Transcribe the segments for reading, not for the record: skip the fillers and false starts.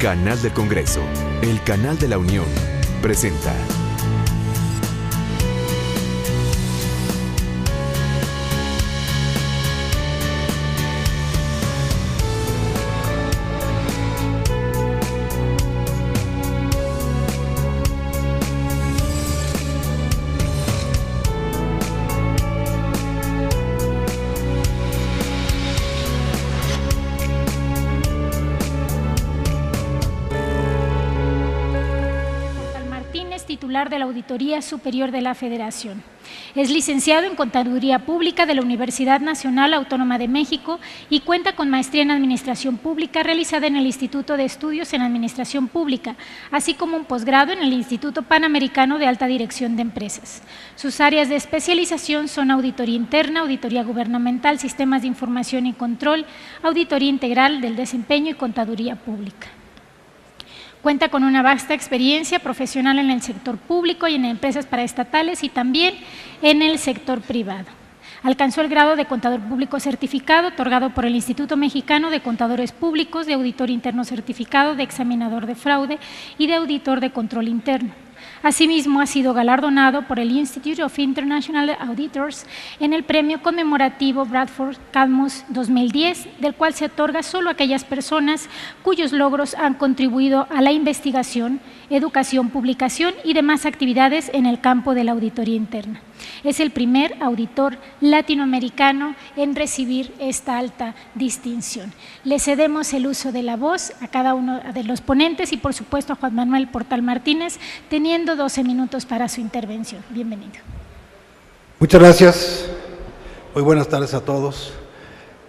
Canal del Congreso, el canal de la Unión, presenta. Titular de la Auditoría Superior de la Federación. Es licenciado en Contaduría Pública de la Universidad Nacional Autónoma de México y cuenta con maestría en Administración Pública realizada en el Instituto de Estudios en Administración Pública, así como un posgrado en el Instituto Panamericano de Alta Dirección de Empresas. Sus áreas de especialización son auditoría interna, auditoría gubernamental, sistemas de información y control, auditoría integral del desempeño y contaduría pública. Cuenta con una vasta experiencia profesional en el sector público y en empresas paraestatales y también en el sector privado. Alcanzó el grado de contador público certificado otorgado por el Instituto Mexicano de Contadores Públicos, de auditor interno certificado, de examinador de fraude y de auditor de control interno. Asimismo, ha sido galardonado por el Institute of International Auditors en el premio conmemorativo Bradford Cadmus 2010, del cual se otorga solo a aquellas personas cuyos logros han contribuido a la investigación, educación, publicación y demás actividades en el campo de la auditoría interna. Es el primer auditor latinoamericano en recibir esta alta distinción. Le cedemos el uso de la voz a cada uno de los ponentes y, por supuesto, a Juan Manuel Portal Martínez, teniendo 12 minutos para su intervención. Bienvenido. Muchas gracias. Muy buenas tardes a todos.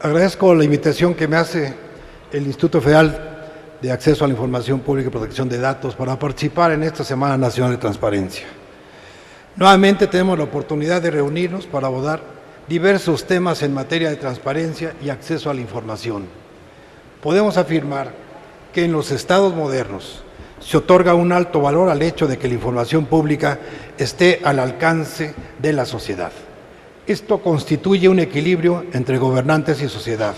Agradezco la invitación que me hace el Instituto Federal de Acceso a la Información Pública y Protección de Datos para participar en esta Semana Nacional de Transparencia. Nuevamente tenemos la oportunidad de reunirnos para abordar diversos temas en materia de transparencia y acceso a la información. Podemos afirmar que en los estados modernos se otorga un alto valor al hecho de que la información pública esté al alcance de la sociedad. Esto constituye un equilibrio entre gobernantes y sociedad,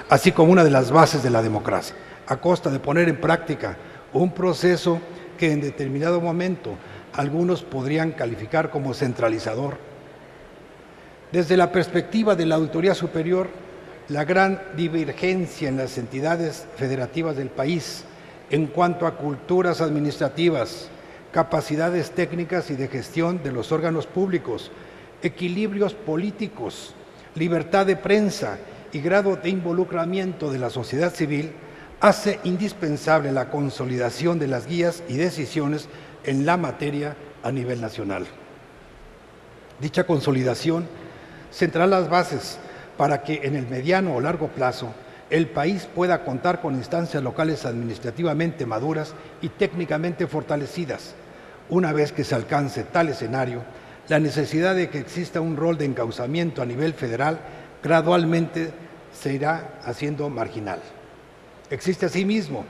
así como una de las bases de la democracia, a costa de poner en práctica un proceso que en determinado momento algunos podrían calificar como centralizador. Desde la perspectiva de la Auditoría Superior, la gran divergencia en las entidades federativas del país en cuanto a culturas administrativas, capacidades técnicas y de gestión de los órganos públicos, equilibrios políticos, libertad de prensa y grado de involucramiento de la sociedad civil hace indispensable la consolidación de las guías y decisiones en la materia a nivel nacional. Dicha consolidación sentará las bases para que en el mediano o largo plazo el país pueda contar con instancias locales administrativamente maduras y técnicamente fortalecidas. Una vez que se alcance tal escenario, la necesidad de que exista un rol de encauzamiento a nivel federal gradualmente se irá haciendo marginal. Existe asimismo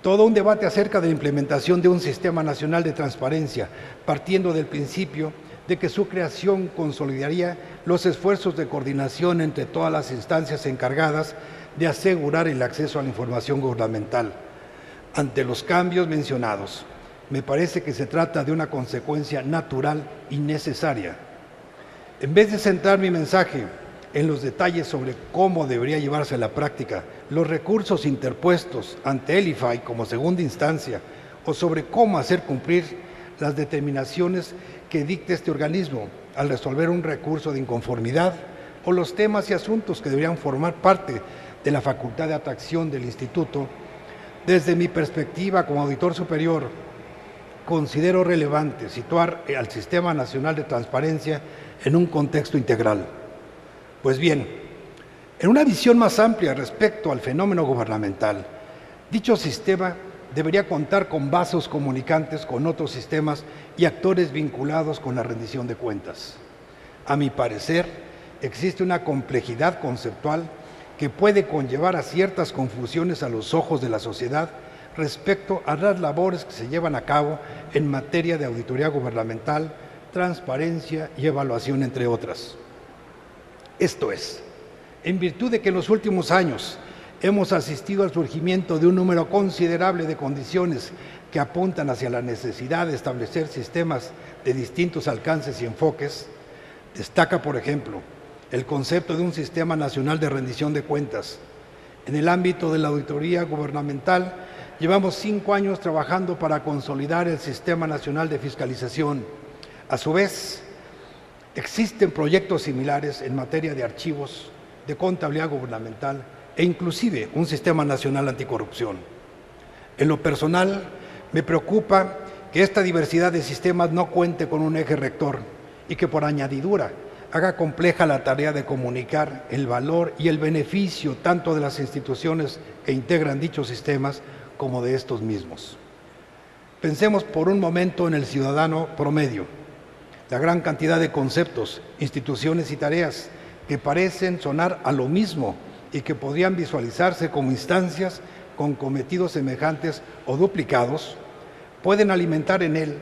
todo un debate acerca de la implementación de un sistema nacional de transparencia, partiendo del principio de que su creación consolidaría los esfuerzos de coordinación entre todas las instancias encargadas de asegurar el acceso a la información gubernamental. Ante los cambios mencionados, me parece que se trata de una consecuencia natural y necesaria. En vez de centrar mi mensaje en los detalles sobre cómo debería llevarse a la práctica los recursos interpuestos ante el IFAI como segunda instancia o sobre cómo hacer cumplir las determinaciones que dicte este organismo al resolver un recurso de inconformidad o los temas y asuntos que deberían formar parte de la facultad de atracción del Instituto, desde mi perspectiva como auditor superior, considero relevante situar al Sistema Nacional de Transparencia en un contexto integral. Pues bien, en una visión más amplia respecto al fenómeno gubernamental, dicho sistema debería contar con vasos comunicantes con otros sistemas y actores vinculados con la rendición de cuentas. A mi parecer, existe una complejidad conceptual que puede conllevar a ciertas confusiones a los ojos de la sociedad respecto a las labores que se llevan a cabo en materia de auditoría gubernamental, transparencia y evaluación, entre otras. Esto es, en virtud de que en los últimos años hemos asistido al surgimiento de un número considerable de condiciones que apuntan hacia la necesidad de establecer sistemas de distintos alcances y enfoques. Destaca, por ejemplo, el concepto de un Sistema Nacional de Rendición de Cuentas. En el ámbito de la auditoría gubernamental, llevamos 5 años trabajando para consolidar el Sistema Nacional de Fiscalización. A su vez, existen proyectos similares en materia de archivos, de contabilidad gubernamental e inclusive un Sistema Nacional Anticorrupción. En lo personal, me preocupa que esta diversidad de sistemas no cuente con un eje rector y que por añadidura haga compleja la tarea de comunicar el valor y el beneficio tanto de las instituciones que integran dichos sistemas como de estos mismos. Pensemos por un momento en el ciudadano promedio, la gran cantidad de conceptos, instituciones y tareas que parecen sonar a lo mismo y que podrían visualizarse como instancias con cometidos semejantes o duplicados, pueden alimentar en él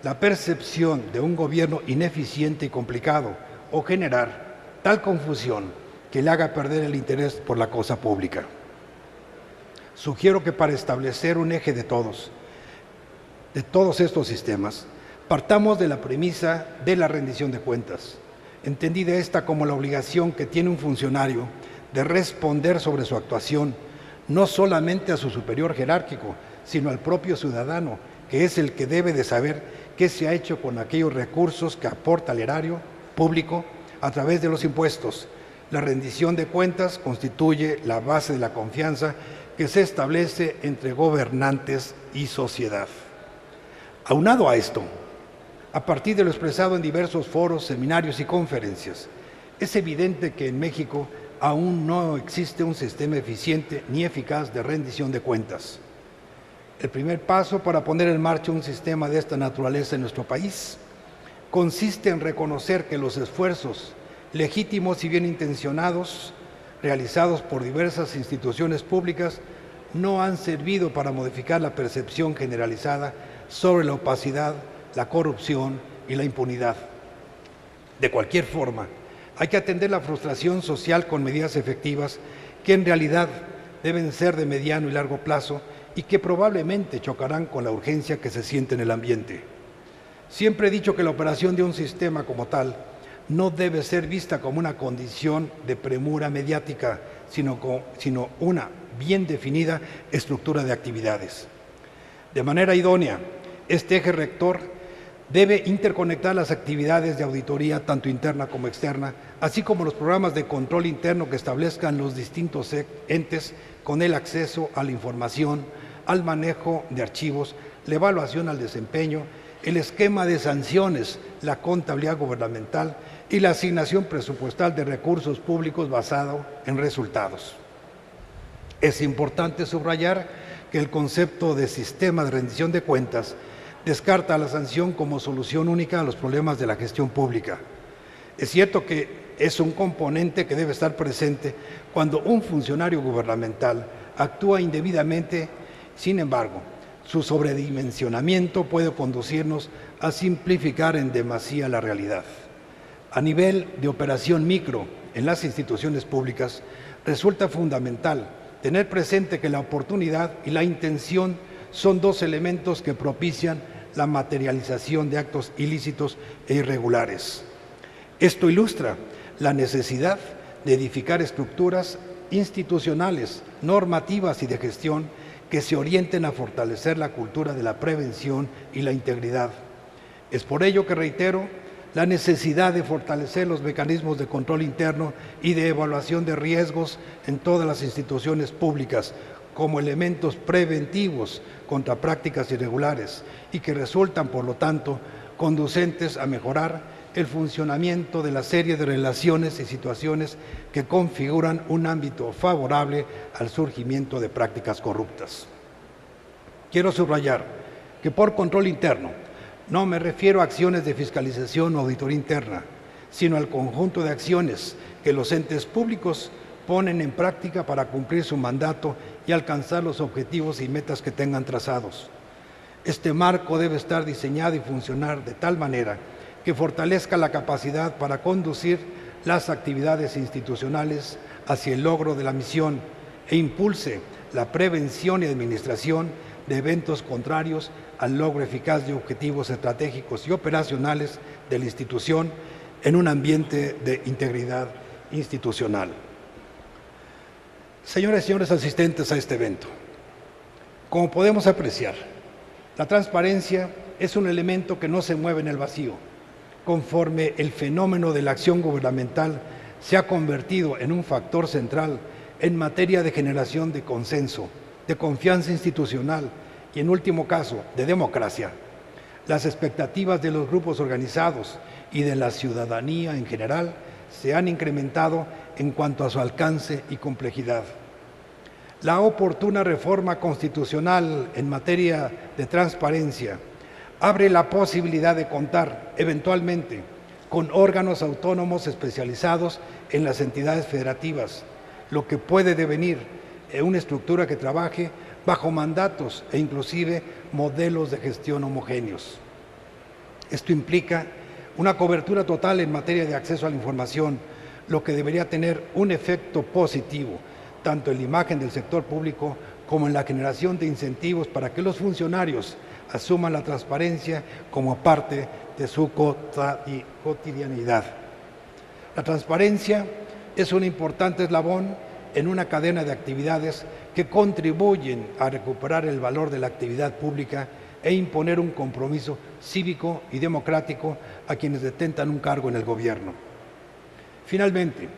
la percepción de un gobierno ineficiente y complicado o generar tal confusión que le haga perder el interés por la cosa pública. Sugiero que para establecer un eje de todos estos sistemas, partamos de la premisa de la rendición de cuentas, entendida esta como la obligación que tiene un funcionario de responder sobre su actuación, no solamente a su superior jerárquico, sino al propio ciudadano, que es el que debe de saber qué se ha hecho con aquellos recursos que aporta al erario público a través de los impuestos. La rendición de cuentas constituye la base de la confianza que se establece entre gobernantes y sociedad. Aunado a esto, a partir de lo expresado en diversos foros, seminarios y conferencias, es evidente que en México aún no existe un sistema eficiente ni eficaz de rendición de cuentas. El primer paso para poner en marcha un sistema de esta naturaleza en nuestro país consiste en reconocer que los esfuerzos legítimos y bien intencionados realizados por diversas instituciones públicas no han servido para modificar la percepción generalizada sobre la opacidad, la corrupción y la impunidad. De cualquier forma, hay que atender la frustración social con medidas efectivas que en realidad deben ser de mediano y largo plazo y que probablemente chocarán con la urgencia que se siente en el ambiente. Siempre he dicho que la operación de un sistema como tal no debe ser vista como una condición de premura mediática, sino una bien definida estructura de actividades. De manera idónea, este eje rector debe interconectar las actividades de auditoría, tanto interna como externa, así como los programas de control interno que establezcan los distintos entes con el acceso a la información, al manejo de archivos, la evaluación al desempeño, el esquema de sanciones, la contabilidad gubernamental y la asignación presupuestal de recursos públicos basado en resultados. Es importante subrayar que el concepto de sistema de rendición de cuentas descarta la sanción como solución única a los problemas de la gestión pública. Es cierto que es un componente que debe estar presente cuando un funcionario gubernamental actúa indebidamente. Sin embargo, su sobredimensionamiento puede conducirnos a simplificar en demasía la realidad. A nivel de operación micro en las instituciones públicas, resulta fundamental tener presente que la oportunidad y la intención son dos elementos que propician la materialización de actos ilícitos e irregulares. Esto ilustra la necesidad de edificar estructuras institucionales, normativas y de gestión que se orienten a fortalecer la cultura de la prevención y la integridad. Es por ello que reitero la necesidad de fortalecer los mecanismos de control interno y de evaluación de riesgos en todas las instituciones públicas como elementos preventivos contra prácticas irregulares y que resultan, por lo tanto, conducentes a mejorar el funcionamiento de la serie de relaciones y situaciones que configuran un ámbito favorable al surgimiento de prácticas corruptas. Quiero subrayar que por control interno no me refiero a acciones de fiscalización o auditoría interna, sino al conjunto de acciones que los entes públicos ponen en práctica para cumplir su mandato y alcanzar los objetivos y metas que tengan trazados. Este marco debe estar diseñado y funcionar de tal manera que fortalezca la capacidad para conducir las actividades institucionales hacia el logro de la misión e impulse la prevención y administración de eventos contrarios al logro eficaz de objetivos estratégicos y operacionales de la institución en un ambiente de integridad institucional. Señoras y señores asistentes a este evento, como podemos apreciar, la transparencia es un elemento que no se mueve en el vacío, conforme el fenómeno de la acción gubernamental se ha convertido en un factor central en materia de generación de consenso, de confianza institucional y, en último caso, de democracia. Las expectativas de los grupos organizados y de la ciudadanía en general se han incrementado en cuanto a su alcance y complejidad. La oportuna reforma constitucional en materia de transparencia abre la posibilidad de contar, eventualmente, con órganos autónomos especializados en las entidades federativas, lo que puede devenir en una estructura que trabaje bajo mandatos e inclusive modelos de gestión homogéneos. Esto implica una cobertura total en materia de acceso a la información, lo que debería tener un efecto positivo, tanto en la imagen del sector público como en la generación de incentivos para que los funcionarios asuman la transparencia como parte de su cotidianidad. La transparencia es un importante eslabón en una cadena de actividades que contribuyen a recuperar el valor de la actividad pública e imponer un compromiso cívico y democrático a quienes detentan un cargo en el gobierno. Finalmente,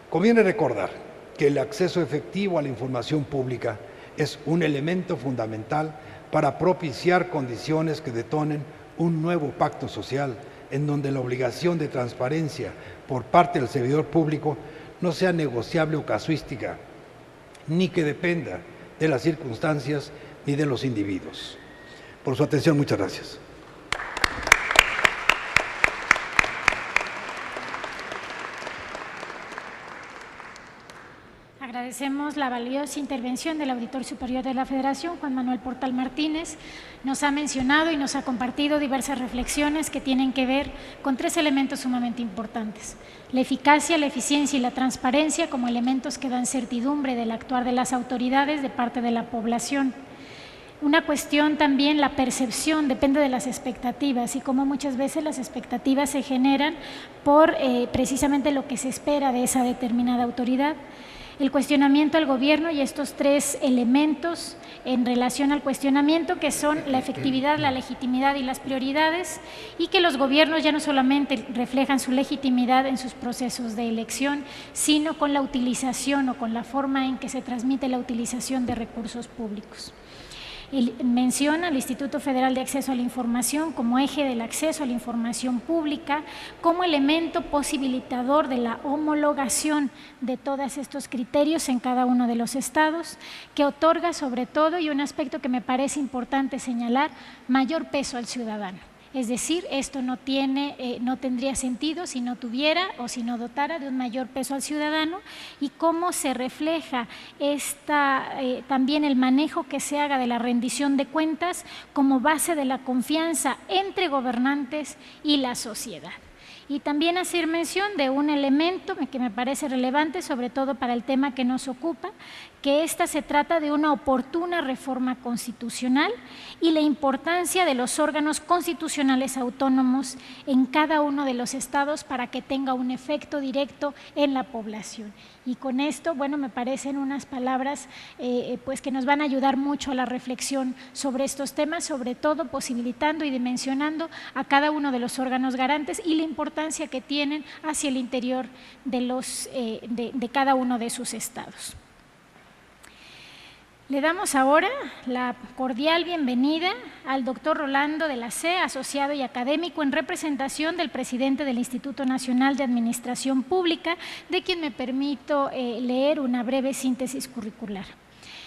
conviene recordar que el acceso efectivo a la información pública es un elemento fundamental para propiciar condiciones que detonen un nuevo pacto social en donde la obligación de transparencia por parte del servidor público no sea negociable o casuística, ni que dependa de las circunstancias ni de los individuos. Por su atención, muchas gracias. Agradecemos la valiosa intervención del Auditor Superior de la Federación, Juan Manuel Portal Martínez. Nos ha mencionado y nos ha compartido diversas reflexiones que tienen que ver con tres elementos sumamente importantes: la eficacia, la eficiencia y la transparencia como elementos que dan certidumbre del actuar de las autoridades de parte de la población. Una cuestión también, la percepción, depende de las expectativas y cómo muchas veces las expectativas se generan por precisamente lo que se espera de esa determinada autoridad. El cuestionamiento al gobierno y estos tres elementos en relación al cuestionamiento, que son la efectividad, la legitimidad y las prioridades, y que los gobiernos ya no solamente reflejan su legitimidad en sus procesos de elección, sino con la utilización o con la forma en que se transmite la utilización de recursos públicos. Menciona al Instituto Federal de Acceso a la Información como eje del acceso a la información pública, como elemento posibilitador de la homologación de todos estos criterios en cada uno de los estados, que otorga sobre todo, y un aspecto que me parece importante señalar, mayor peso al ciudadano. Es decir, esto no tendría sentido si no tuviera o si no dotara de un mayor peso al ciudadano, y cómo se refleja también el manejo que se haga de la rendición de cuentas como base de la confianza entre gobernantes y la sociedad. Y también hacer mención de un elemento que me parece relevante, sobre todo para el tema que nos ocupa, que se trata de una oportuna reforma constitucional y la importancia de los órganos constitucionales autónomos en cada uno de los estados para que tenga un efecto directo en la población. Y con esto, bueno, me parecen unas palabras pues que nos van a ayudar mucho a la reflexión sobre estos temas, sobre todo posibilitando y dimensionando a cada uno de los órganos garantes y la importancia que tienen hacia el interior de cada uno de sus estados. Le damos ahora la cordial bienvenida al doctor Rolando de la C., asociado y académico en representación del presidente del Instituto Nacional de Administración Pública, de quien me permito leer una breve síntesis curricular.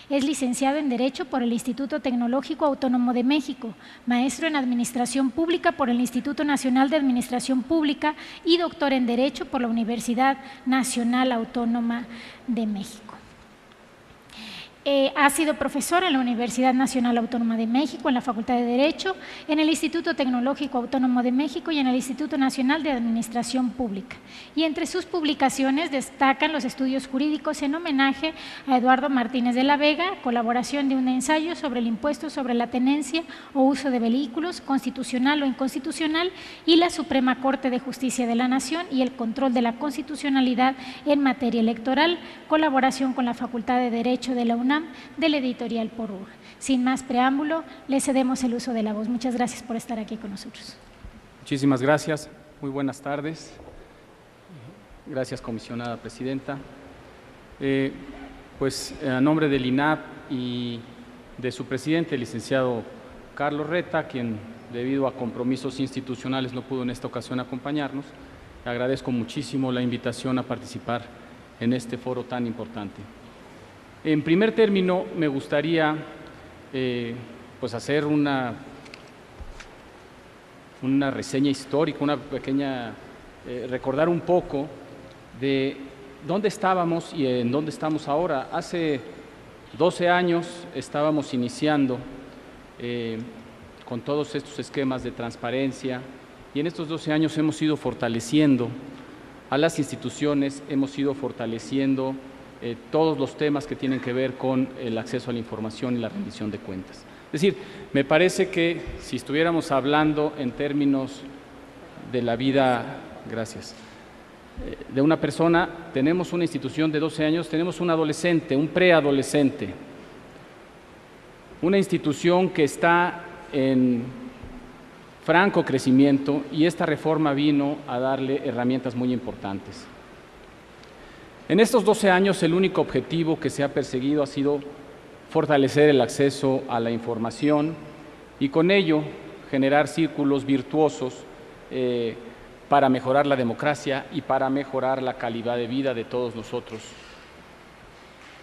Es licenciado en Derecho por el Instituto Tecnológico Autónomo de México, maestro en Administración Pública por el Instituto Nacional de Administración Pública y doctor en Derecho por la Universidad Nacional Autónoma de México. Ha sido profesor en la Universidad Nacional Autónoma de México, en la Facultad de Derecho, en el Instituto Tecnológico Autónomo de México y en el Instituto Nacional de Administración Pública. Y entre sus publicaciones destacan los estudios jurídicos en homenaje a Eduardo Martínez de la Vega, colaboración de un ensayo sobre el impuesto sobre la tenencia o uso de vehículos, constitucional o inconstitucional, y la Suprema Corte de Justicia de la Nación y el control de la constitucionalidad en materia electoral, colaboración con la Facultad de Derecho de la UNAM, del editorial Porur. Sin más preámbulo, le cedemos el uso de la voz. Muchas gracias por estar aquí con nosotros. Muchísimas gracias. Muy buenas tardes. Gracias, comisionada presidenta. Pues a nombre del INAP y de su presidente, el licenciado Carlos Reta, quien debido a compromisos institucionales no pudo en esta ocasión acompañarnos, le agradezco muchísimo la invitación a participar en este foro tan importante. En primer término, me gustaría pues hacer una reseña histórica, una pequeña, recordar un poco de dónde estábamos y en dónde estamos ahora. Hace 12 años estábamos iniciando con todos estos esquemas de transparencia y en estos 12 años hemos ido fortaleciendo a las instituciones, hemos ido fortaleciendo todos los temas que tienen que ver con el acceso a la información y la rendición de cuentas. Es decir, me parece que si estuviéramos hablando en términos de la vida, gracias, de una persona, tenemos una institución de 12 años, tenemos un adolescente, un preadolescente, una institución que está en franco crecimiento y esta reforma vino a darle herramientas muy importantes. En estos 12 años, el único objetivo que se ha perseguido ha sido fortalecer el acceso a la información y con ello generar círculos virtuosos para mejorar la democracia y para mejorar la calidad de vida de todos nosotros.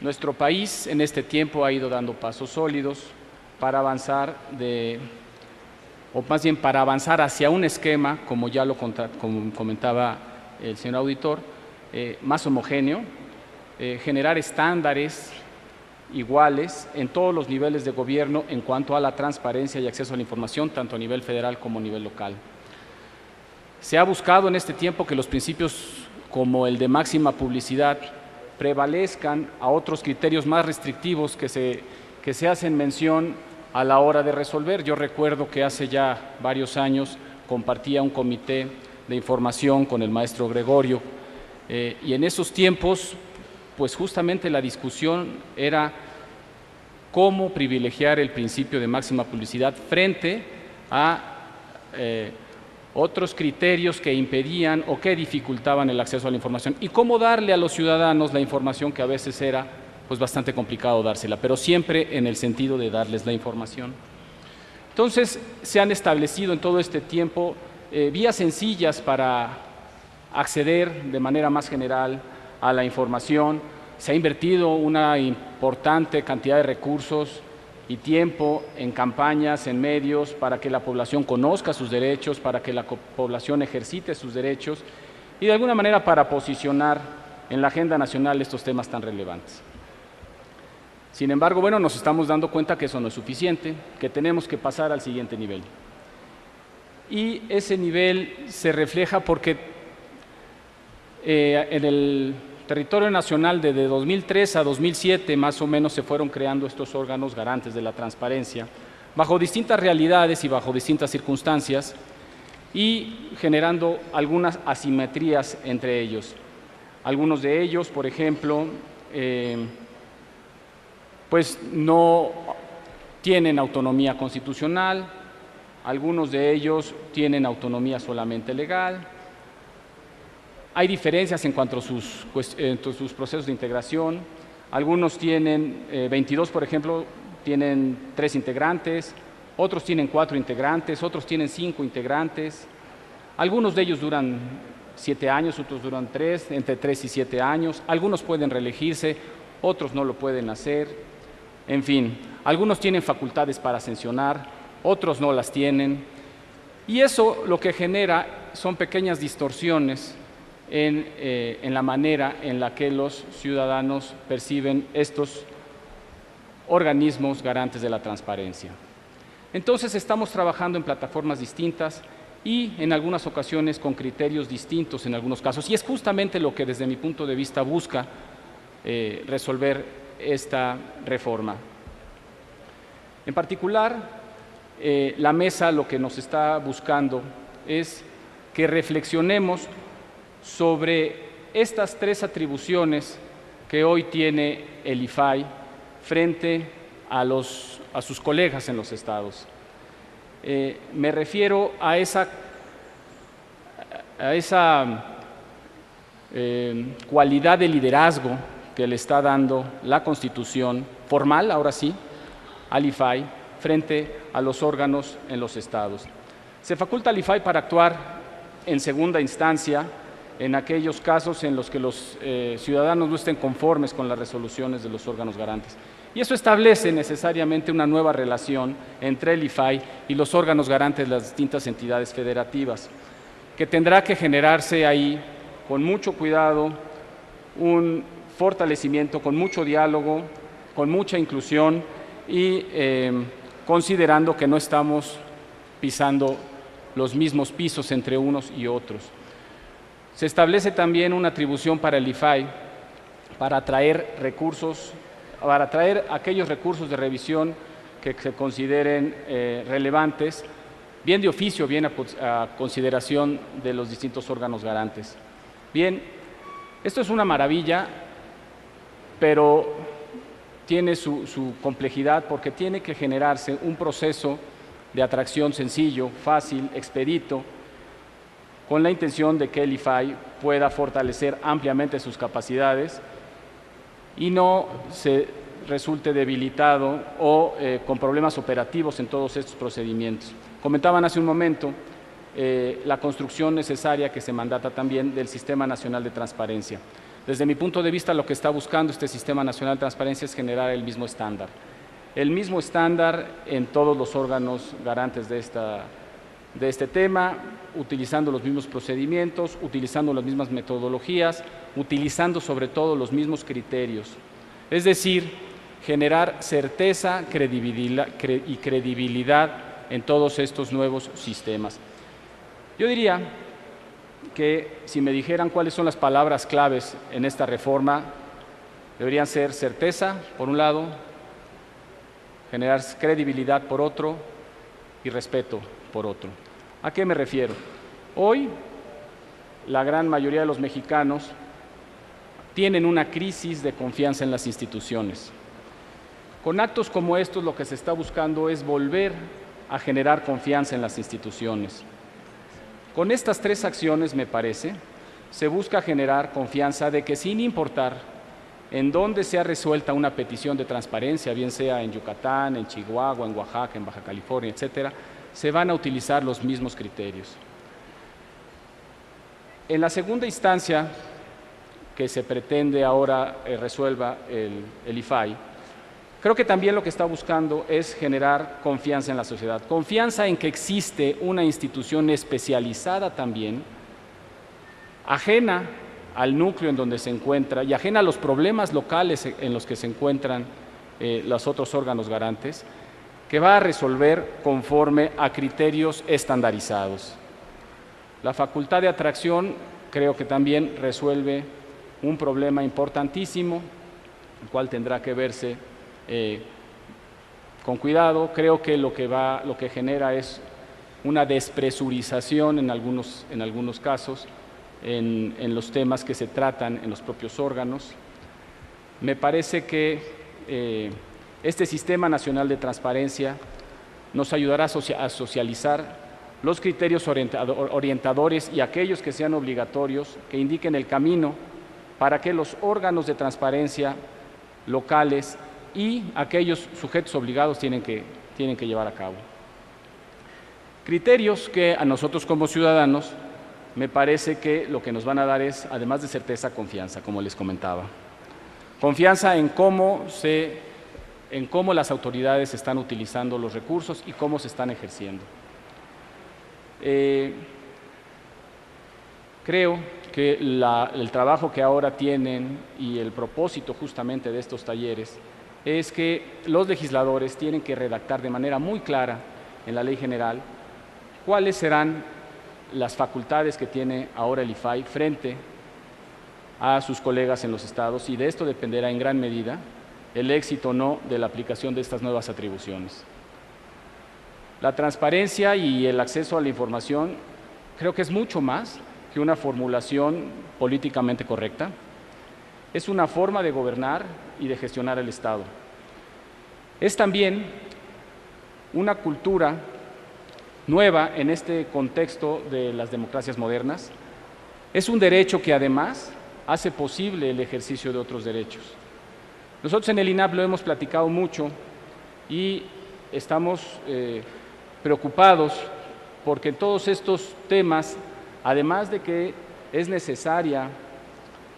Nuestro país en este tiempo ha ido dando pasos sólidos para avanzar o más bien para avanzar hacia un esquema, como ya lo comentaba el señor auditor, más homogéneo, generar estándares iguales en todos los niveles de gobierno en cuanto a la transparencia y acceso a la información, tanto a nivel federal como a nivel local. Se ha buscado en este tiempo que los principios como el de máxima publicidad prevalezcan a otros criterios más restrictivos que se hacen mención a la hora de resolver. Yo recuerdo que hace ya varios años compartía un comité de información con el maestro Gregorio, y en esos tiempos, pues justamente la discusión era cómo privilegiar el principio de máxima publicidad frente a otros criterios que impedían o que dificultaban el acceso a la información y cómo darle a los ciudadanos la información que a veces era pues bastante complicado dársela, pero siempre en el sentido de darles la información. Entonces, se han establecido en todo este tiempo vías sencillas para acceder de manera más general a la información. Se ha invertido una importante cantidad de recursos y tiempo en campañas, en medios, para que la población conozca sus derechos, para que la población ejercite sus derechos y de alguna manera para posicionar en la agenda nacional estos temas tan relevantes. Sin embargo, bueno, nos estamos dando cuenta que eso no es suficiente, que tenemos que pasar al siguiente nivel. Y ese nivel se refleja porque en el territorio nacional desde 2003 a 2007 más o menos se fueron creando estos órganos garantes de la transparencia bajo distintas realidades y bajo distintas circunstancias y generando algunas asimetrías entre ellos. Algunos de ellos, por ejemplo, pues no tienen autonomía constitucional, algunos de ellos tienen autonomía solamente legal. Hay diferencias en cuanto a sus procesos de integración. Algunos tienen, 22 por ejemplo, tienen 3 integrantes, otros tienen 4 integrantes, otros tienen 5 integrantes. Algunos de ellos duran 7 años, otros duran 3, entre 3 y 7 años. Algunos pueden reelegirse, otros no lo pueden hacer. En fin, algunos tienen facultades para sancionar, otros no las tienen. Y eso lo que genera son pequeñas distorsiones en la manera en la que los ciudadanos perciben estos organismos garantes de la transparencia. Entonces estamos trabajando en plataformas distintas y en algunas ocasiones con criterios distintos en algunos casos, y es justamente lo que desde mi punto de vista busca resolver esta reforma. En particular, la mesa lo que nos está buscando es que reflexionemos sobre estas tres atribuciones que hoy tiene el IFAI frente a sus colegas en los estados. Me refiero a esa cualidad de liderazgo que le está dando la Constitución formal, ahora sí, al IFAI frente a los órganos en los estados. Se faculta al IFAI para actuar en segunda instancia en aquellos casos en los que los ciudadanos no estén conformes con las resoluciones de los órganos garantes. Y eso establece necesariamente una nueva relación entre el IFAI y los órganos garantes de las distintas entidades federativas, que tendrá que generarse ahí con mucho cuidado, un fortalecimiento, con mucho diálogo, con mucha inclusión y considerando que no estamos pisando los mismos pisos entre unos y otros. Se establece también una atribución para el IFAI para atraer aquellos recursos de revisión que se consideren relevantes, bien de oficio, bien a consideración de los distintos órganos garantes. Bien, esto es una maravilla, pero tiene su complejidad porque tiene que generarse un proceso de atracción sencillo, fácil, expedito, con la intención de que el IFAI pueda fortalecer ampliamente sus capacidades y no se resulte debilitado o con problemas operativos en todos estos procedimientos. Comentaban hace un momento la construcción necesaria que se mandata también del Sistema Nacional de Transparencia. Desde mi punto de vista, lo que está buscando este Sistema Nacional de Transparencia es generar el mismo estándar. El mismo estándar en todos los órganos garantes de este tema, utilizando los mismos procedimientos, utilizando las mismas metodologías, utilizando sobre todo los mismos criterios. Es decir, generar certeza y credibilidad en todos estos nuevos sistemas. Yo diría que si me dijeran cuáles son las palabras claves en esta reforma, deberían ser certeza, por un lado, generar credibilidad por otro y respeto por otro. ¿A qué me refiero? Hoy, la gran mayoría de los mexicanos tienen una crisis de confianza en las instituciones. Con actos como estos, lo que se está buscando es volver a generar confianza en las instituciones. Con estas tres acciones, me parece, se busca generar confianza de que sin importar en dónde sea resuelta una petición de transparencia, bien sea en Yucatán, en Chihuahua, en Oaxaca, en Baja California, etcétera, se van a utilizar los mismos criterios. En la segunda instancia que se pretende ahora resuelva el IFAI, creo que también lo que está buscando es generar confianza en la sociedad, confianza en que existe una institución especializada también, ajena al núcleo en donde se encuentra y ajena a los problemas locales en los que se encuentran los otros órganos garantes, que va a resolver conforme a criterios estandarizados. La facultad de atracción creo que también resuelve un problema importantísimo, el cual tendrá que verse con cuidado. Creo que lo que genera es una despresurización en algunos casos en los temas que se tratan en los propios órganos. Me parece que este Sistema Nacional de Transparencia nos ayudará a socializar los criterios orientadores y aquellos que sean obligatorios, que indiquen el camino para que los órganos de transparencia locales y aquellos sujetos obligados tienen que llevar a cabo. Criterios que a nosotros como ciudadanos me parece que lo que nos van a dar es, además de certeza, confianza, como les comentaba. Confianza en cómo las autoridades están utilizando los recursos y cómo se están ejerciendo. Creo que el trabajo que ahora tienen y el propósito justamente de estos talleres es que los legisladores tienen que redactar de manera muy clara en la ley general cuáles serán las facultades que tiene ahora el IFAI frente a sus colegas en los estados, y de esto dependerá en gran medida el éxito o no de la aplicación de estas nuevas atribuciones. La transparencia y el acceso a la información creo que es mucho más que una formulación políticamente correcta. Es una forma de gobernar y de gestionar el Estado. Es también una cultura nueva en este contexto de las democracias modernas. Es un derecho que además hace posible el ejercicio de otros derechos. Nosotros en el INAP lo hemos platicado mucho y estamos preocupados porque en todos estos temas, además de que es necesaria,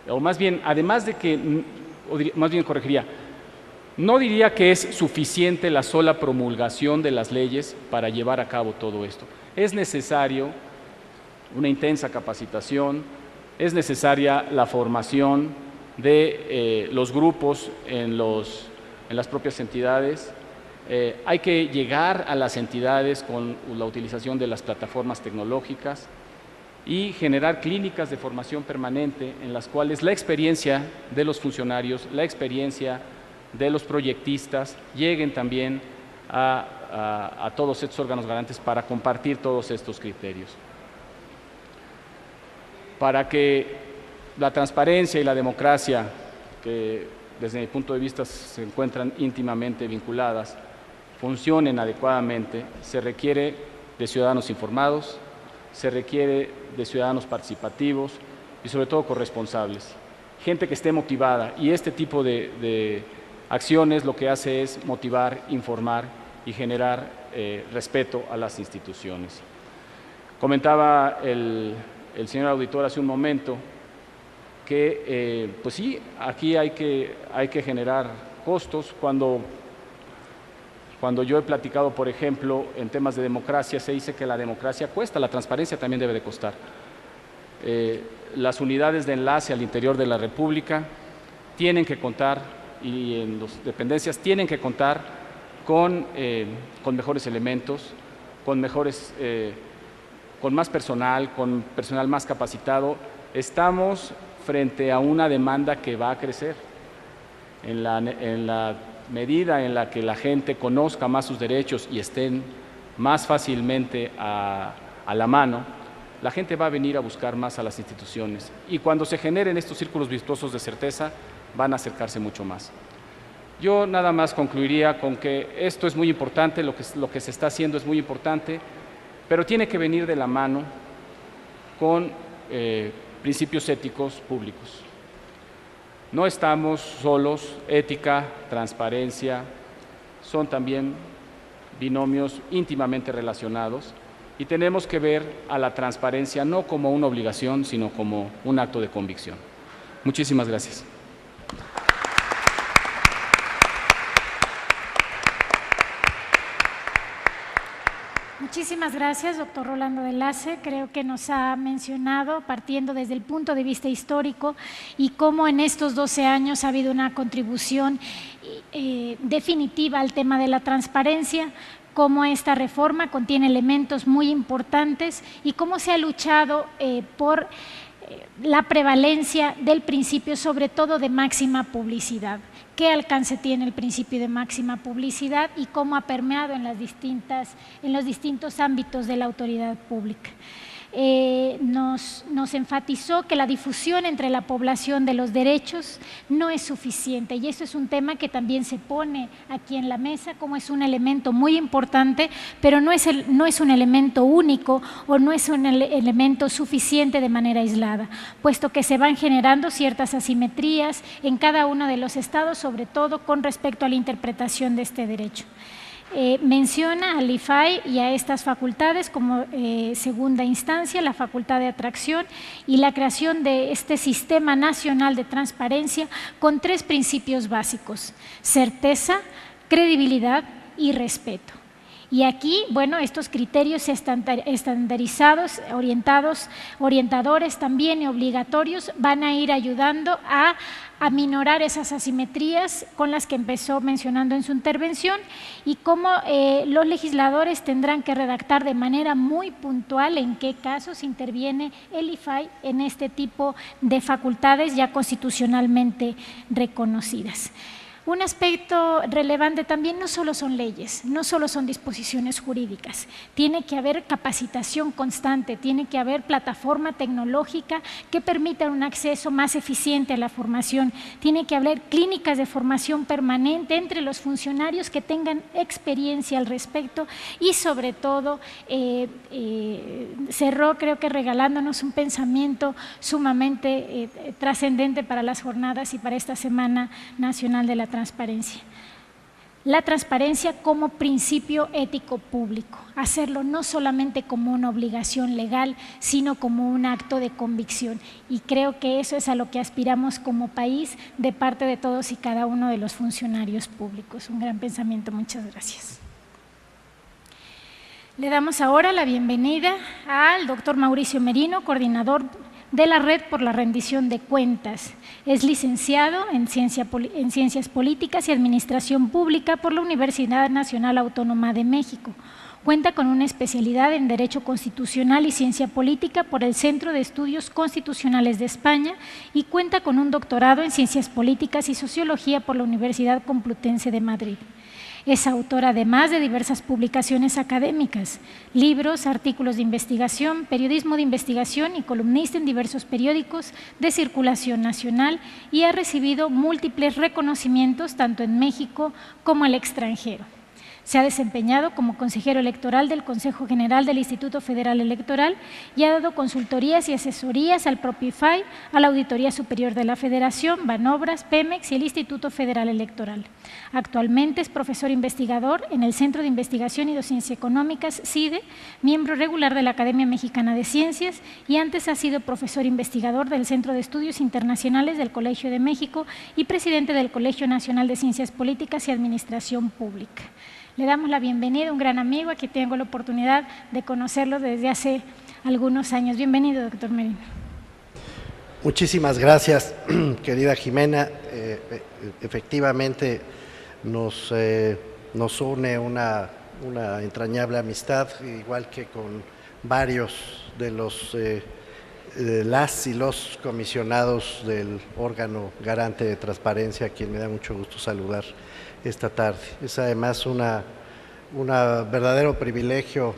o más bien, además de que, más bien corregiría, no diría que es suficiente la sola promulgación de las leyes para llevar a cabo todo esto. Es necesario una intensa capacitación, es necesaria la formación de los grupos en las propias entidades. Hay que llegar a las entidades con la utilización de las plataformas tecnológicas y generar clínicas de formación permanente en las cuales la experiencia de los funcionarios, la experiencia de los proyectistas lleguen también a todos estos órganos garantes para compartir todos estos criterios. Para que la transparencia y la democracia, que desde mi punto de vista se encuentran íntimamente vinculadas, funcionen adecuadamente, se requiere de ciudadanos informados, se requiere de ciudadanos participativos y sobre todo corresponsables, gente que esté motivada, y este tipo de acciones lo que hace es motivar, informar y generar respeto a las instituciones. Comentaba el señor auditor hace un momento que, pues sí, aquí hay que generar costos. Cuando yo he platicado, por ejemplo, en temas de democracia, se dice que la democracia cuesta, la transparencia también debe de costar. Las unidades de enlace al interior de la República tienen que contar, y en las dependencias tienen que contar con mejores elementos, con más personal, con personal más capacitado. Estamos frente a una demanda que va a crecer. En la medida en la que la gente conozca más sus derechos y estén más fácilmente a la mano, la gente va a venir a buscar más a las instituciones. Y cuando se generen estos círculos virtuosos de certeza, van a acercarse mucho más. Yo nada más concluiría con que esto es muy importante, lo que se está haciendo es muy importante, pero tiene que venir de la mano con principios éticos públicos. No estamos solos, ética, transparencia, son también binomios íntimamente relacionados, y tenemos que ver a la transparencia no como una obligación, sino como un acto de convicción. Muchísimas gracias. Muchísimas gracias, doctor Rolando de Lace. Creo que nos ha mencionado, partiendo desde el punto de vista histórico, y cómo en estos 12 años ha habido una contribución definitiva al tema de la transparencia, cómo esta reforma contiene elementos muy importantes y cómo se ha luchado por la prevalencia del principio, sobre todo de máxima publicidad. ¿Qué alcance tiene el principio de máxima publicidad y cómo ha permeado en los distintos ámbitos de la autoridad pública? Nos enfatizó que la difusión entre la población de los derechos no es suficiente, y eso es un tema que también se pone aquí en la mesa como es un elemento muy importante, pero no es un elemento único o no es un elemento suficiente de manera aislada, puesto que se van generando ciertas asimetrías en cada uno de los estados, sobre todo con respecto a la interpretación de este derecho. Menciona al IFAI y a estas facultades como segunda instancia, la facultad de atracción y la creación de este Sistema Nacional de Transparencia con 3 principios básicos: certeza, credibilidad y respeto. Y aquí, bueno, estos criterios estandarizados, orientadores también y obligatorios van a ir ayudando a aminorar esas asimetrías con las que empezó mencionando en su intervención y cómo los legisladores tendrán que redactar de manera muy puntual en qué casos interviene el IFAI en este tipo de facultades ya constitucionalmente reconocidas. Un aspecto relevante también no solo son leyes, no solo son disposiciones jurídicas, tiene que haber capacitación constante, tiene que haber plataforma tecnológica que permita un acceso más eficiente a la formación, tiene que haber clínicas de formación permanente entre los funcionarios que tengan experiencia al respecto y sobre todo cerró creo que regalándonos un pensamiento sumamente trascendente para las jornadas y para esta Semana Nacional de la Transparencia. La transparencia como principio ético público, hacerlo no solamente como una obligación legal, sino como un acto de convicción. Y creo que eso es a lo que aspiramos como país de parte de todos y cada uno de los funcionarios públicos. Un gran pensamiento, muchas gracias. Le damos ahora la bienvenida al doctor Mauricio Merino, coordinador de la Red por la Rendición de Cuentas. Es licenciado en Ciencias Políticas y Administración Pública por la Universidad Nacional Autónoma de México. Cuenta con una especialidad en Derecho Constitucional y Ciencia Política por el Centro de Estudios Constitucionales de España y cuenta con un doctorado en Ciencias Políticas y Sociología por la Universidad Complutense de Madrid. Es autor además de diversas publicaciones académicas, libros, artículos de investigación, periodismo de investigación y columnista en diversos periódicos de circulación nacional y ha recibido múltiples reconocimientos tanto en México como al extranjero. Se ha desempeñado como consejero electoral del Consejo General del Instituto Federal Electoral y ha dado consultorías y asesorías al propio IFAI, a la Auditoría Superior de la Federación, Banobras, Pemex y el Instituto Federal Electoral. Actualmente es profesor investigador en el Centro de Investigación y Docencia Económicas, CIDE, miembro regular de la Academia Mexicana de Ciencias y antes ha sido profesor investigador del Centro de Estudios Internacionales del Colegio de México y presidente del Colegio Nacional de Ciencias Políticas y Administración Pública. Le damos la bienvenida, un gran amigo, aquí tengo la oportunidad de conocerlo desde hace algunos años. Bienvenido, doctor Merino. Muchísimas gracias, querida Jimena. Efectivamente nos une una entrañable amistad, igual que con varios de las y los comisionados del órgano garante de transparencia, a quien me da mucho gusto saludar esta tarde. Es además un verdadero privilegio,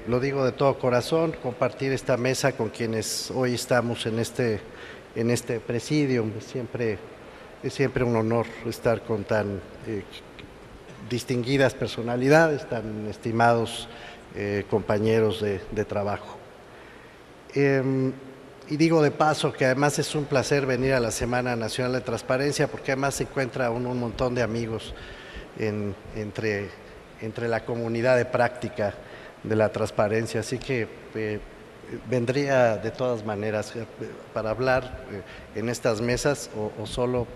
lo digo de todo corazón, compartir esta mesa con quienes hoy estamos en este presidium. Es siempre un honor estar con tan distinguidas personalidades, tan estimados compañeros de trabajo. Y digo de paso que además es un placer venir a la Semana Nacional de Transparencia porque además se encuentra un montón de amigos entre la comunidad de práctica de la transparencia, así que vendría de todas maneras para hablar en estas mesas o solo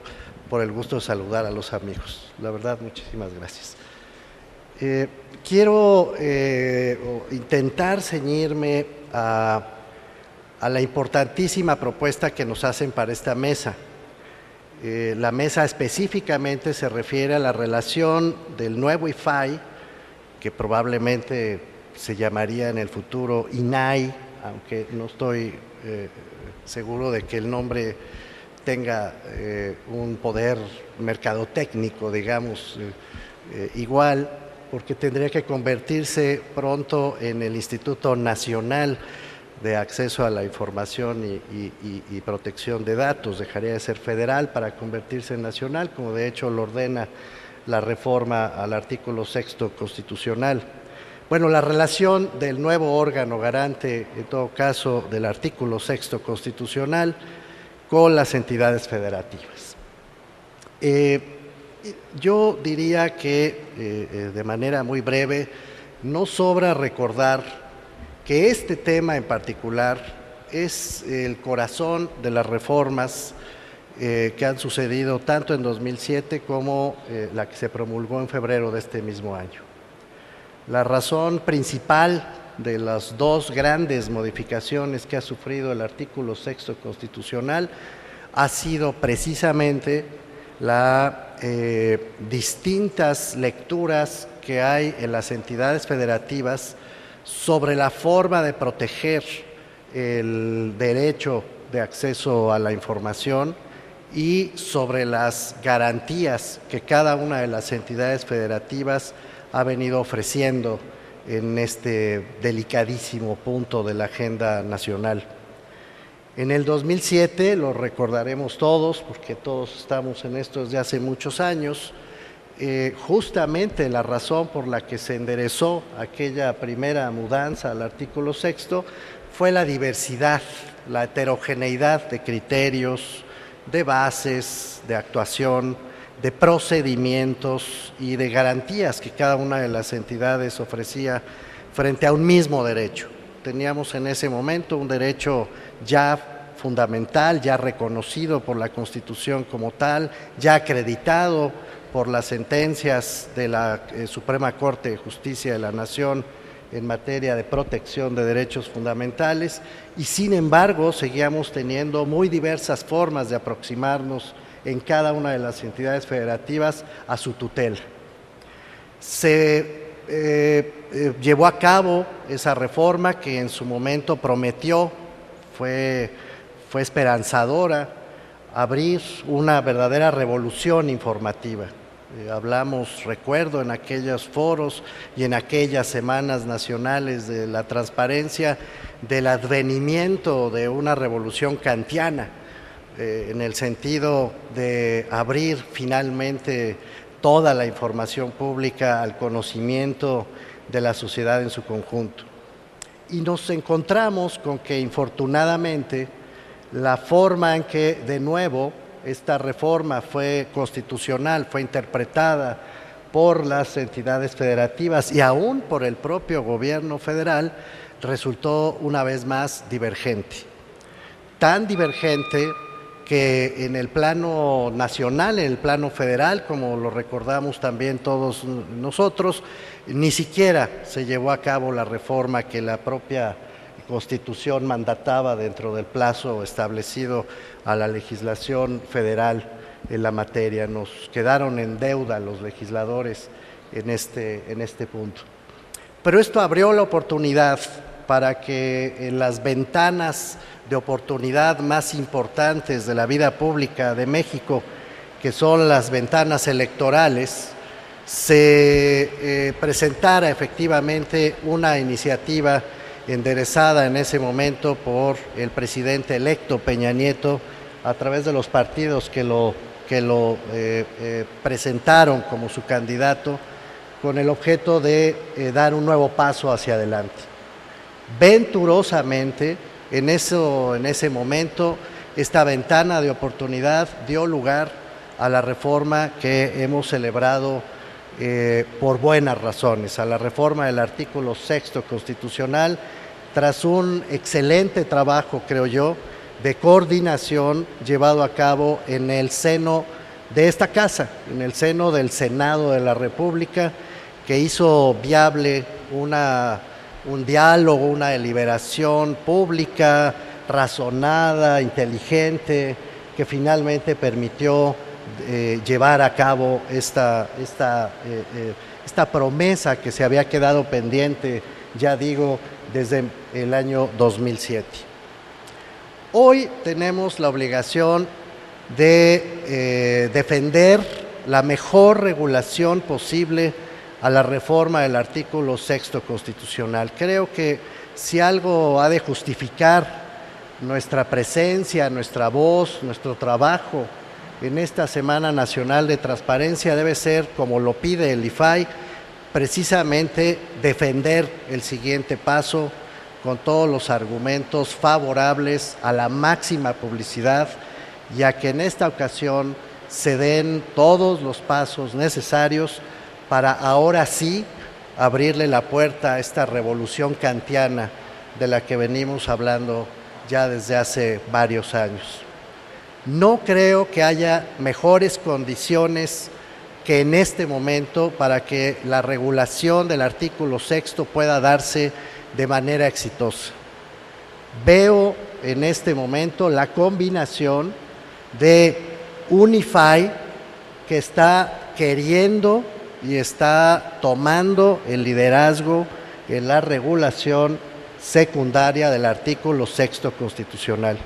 por el gusto de saludar a los amigos. La verdad, muchísimas gracias. Quiero intentar ceñirme a la importantísima propuesta que nos hacen para esta mesa. La mesa específicamente se refiere a la relación del nuevo IFAI, que probablemente se llamaría en el futuro INAI, aunque no estoy seguro de que el nombre tenga un poder mercadotécnico, digamos, igual, porque tendría que convertirse pronto en el Instituto Nacional de Acceso a la Información y Protección de Datos. Dejaría de ser federal para convertirse en nacional, como de hecho lo ordena la reforma al artículo 6º constitucional. Bueno, la relación del nuevo órgano garante, en todo caso, del artículo 6º constitucional con las entidades federativas. Yo diría que, de manera muy breve, no sobra recordar que este tema en particular es el corazón de las reformas que han sucedido tanto en 2007 como la que se promulgó en febrero de este mismo año. La razón principal de las dos grandes modificaciones que ha sufrido el artículo 6 constitucional ha sido precisamente las distintas lecturas que hay en las entidades federativas sobre la forma de proteger el derecho de acceso a la información y sobre las garantías que cada una de las entidades federativas ha venido ofreciendo en este delicadísimo punto de la agenda nacional. En el 2007, lo recordaremos todos, porque todos estamos en esto desde hace muchos años, justamente la razón por la que se enderezó aquella primera mudanza al artículo 6 fue la diversidad, la heterogeneidad de criterios, de bases, de actuación, de procedimientos y de garantías que cada una de las entidades ofrecía frente a un mismo derecho. Teníamos en ese momento un derecho ya fundamental, ya reconocido por la Constitución como tal, ya acreditado por las sentencias de la Suprema Corte de Justicia de la Nación en materia de protección de derechos fundamentales, y sin embargo seguíamos teniendo muy diversas formas de aproximarnos en cada una de las entidades federativas a su tutela. Se llevó a cabo esa reforma que en su momento prometió, fue esperanzadora, abrir una verdadera revolución informativa. Hablamos, recuerdo, en aquellos foros y en aquellas semanas nacionales de la transparencia, del advenimiento de una revolución kantiana, en el sentido de abrir finalmente toda la información pública al conocimiento de la sociedad en su conjunto. Y nos encontramos con que, infortunadamente, la forma en que, de nuevo, esta reforma fue constitucional, fue interpretada por las entidades federativas y aún por el propio gobierno federal, resultó una vez más divergente. Tan divergente que en el plano nacional, en el plano federal, como lo recordamos también todos nosotros, ni siquiera se llevó a cabo la reforma que la propia Constitución mandataba dentro del plazo establecido a la legislación federal en la materia. Nos quedaron en deuda los legisladores en este punto. Pero esto abrió la oportunidad para que en las ventanas de oportunidad más importantes de la vida pública de México, que son las ventanas electorales, se presentara efectivamente una iniciativa enderezada en ese momento por el presidente electo Peña Nieto a través de los partidos que lo presentaron como su candidato, con el objeto de dar un nuevo paso hacia adelante. Venturosamente, en ese momento, esta ventana de oportunidad dio lugar a la reforma que hemos celebrado por buenas razones, a la reforma del artículo 6 constitucional, tras un excelente trabajo, creo yo, de coordinación llevado a cabo en el seno de esta casa, en el seno del Senado de la República, que hizo viable un diálogo, una deliberación pública, razonada, inteligente, que finalmente permitió llevar a cabo esta promesa que se había quedado pendiente, ya digo, desde el año 2007. Hoy tenemos la obligación de defender la mejor regulación posible a la reforma del artículo 6 constitucional. Creo que si algo ha de justificar nuestra presencia, nuestra voz, nuestro trabajo en esta Semana Nacional de Transparencia, debe ser, como lo pide el IFAI, precisamente defender el siguiente paso con todos los argumentos favorables a la máxima publicidad, ya que en esta ocasión se den todos los pasos necesarios para ahora sí abrirle la puerta a esta revolución kantiana de la que venimos hablando ya desde hace varios años. No creo que haya mejores condiciones que en este momento para que la regulación del artículo 6º pueda darse de manera exitosa. Veo en este momento la combinación de un IFAI que está queriendo y está tomando el liderazgo en la regulación secundaria del artículo 6º constitucional.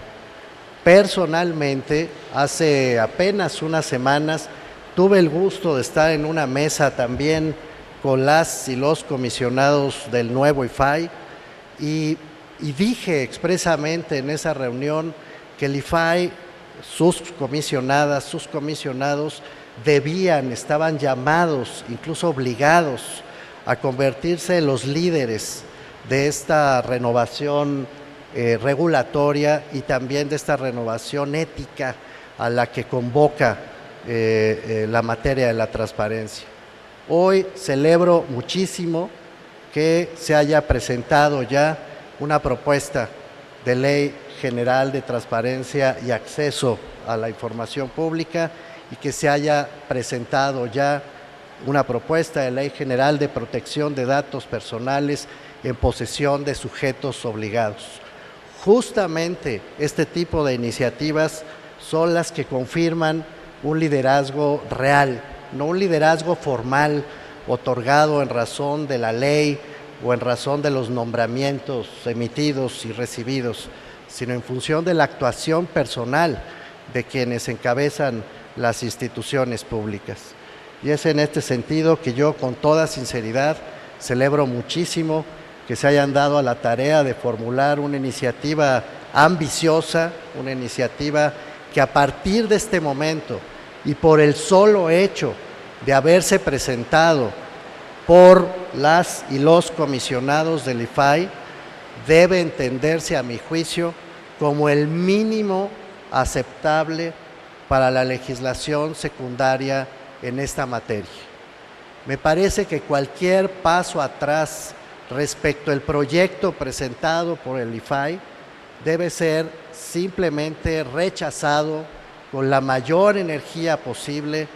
Personalmente, hace apenas unas semanas, tuve el gusto de estar en una mesa también con las y los comisionados del nuevo IFAI y dije expresamente en esa reunión que el IFAI, sus comisionadas, sus comisionados estaban llamados, incluso obligados a convertirse en los líderes de esta renovación regulatoria y también de esta renovación ética a la que convoca la materia de la transparencia. Hoy celebro muchísimo que se haya presentado ya una propuesta de ley general de transparencia y acceso a la información pública y que se haya presentado ya una propuesta de ley general de protección de datos personales en posesión de sujetos obligados. Justamente este tipo de iniciativas son las que confirman un liderazgo real, no un liderazgo formal otorgado en razón de la ley o en razón de los nombramientos emitidos y recibidos, sino en función de la actuación personal de quienes encabezan las instituciones públicas. Y es en este sentido que yo con toda sinceridad celebro muchísimo que se hayan dado a la tarea de formular una iniciativa ambiciosa, una iniciativa que a partir de este momento y por el solo hecho de haberse presentado por las y los comisionados del IFAI, debe entenderse a mi juicio como el mínimo aceptable para la legislación secundaria en esta materia. Me parece que cualquier paso atrás respecto al proyecto presentado por el IFAI debe ser simplemente rechazado con la mayor energía posible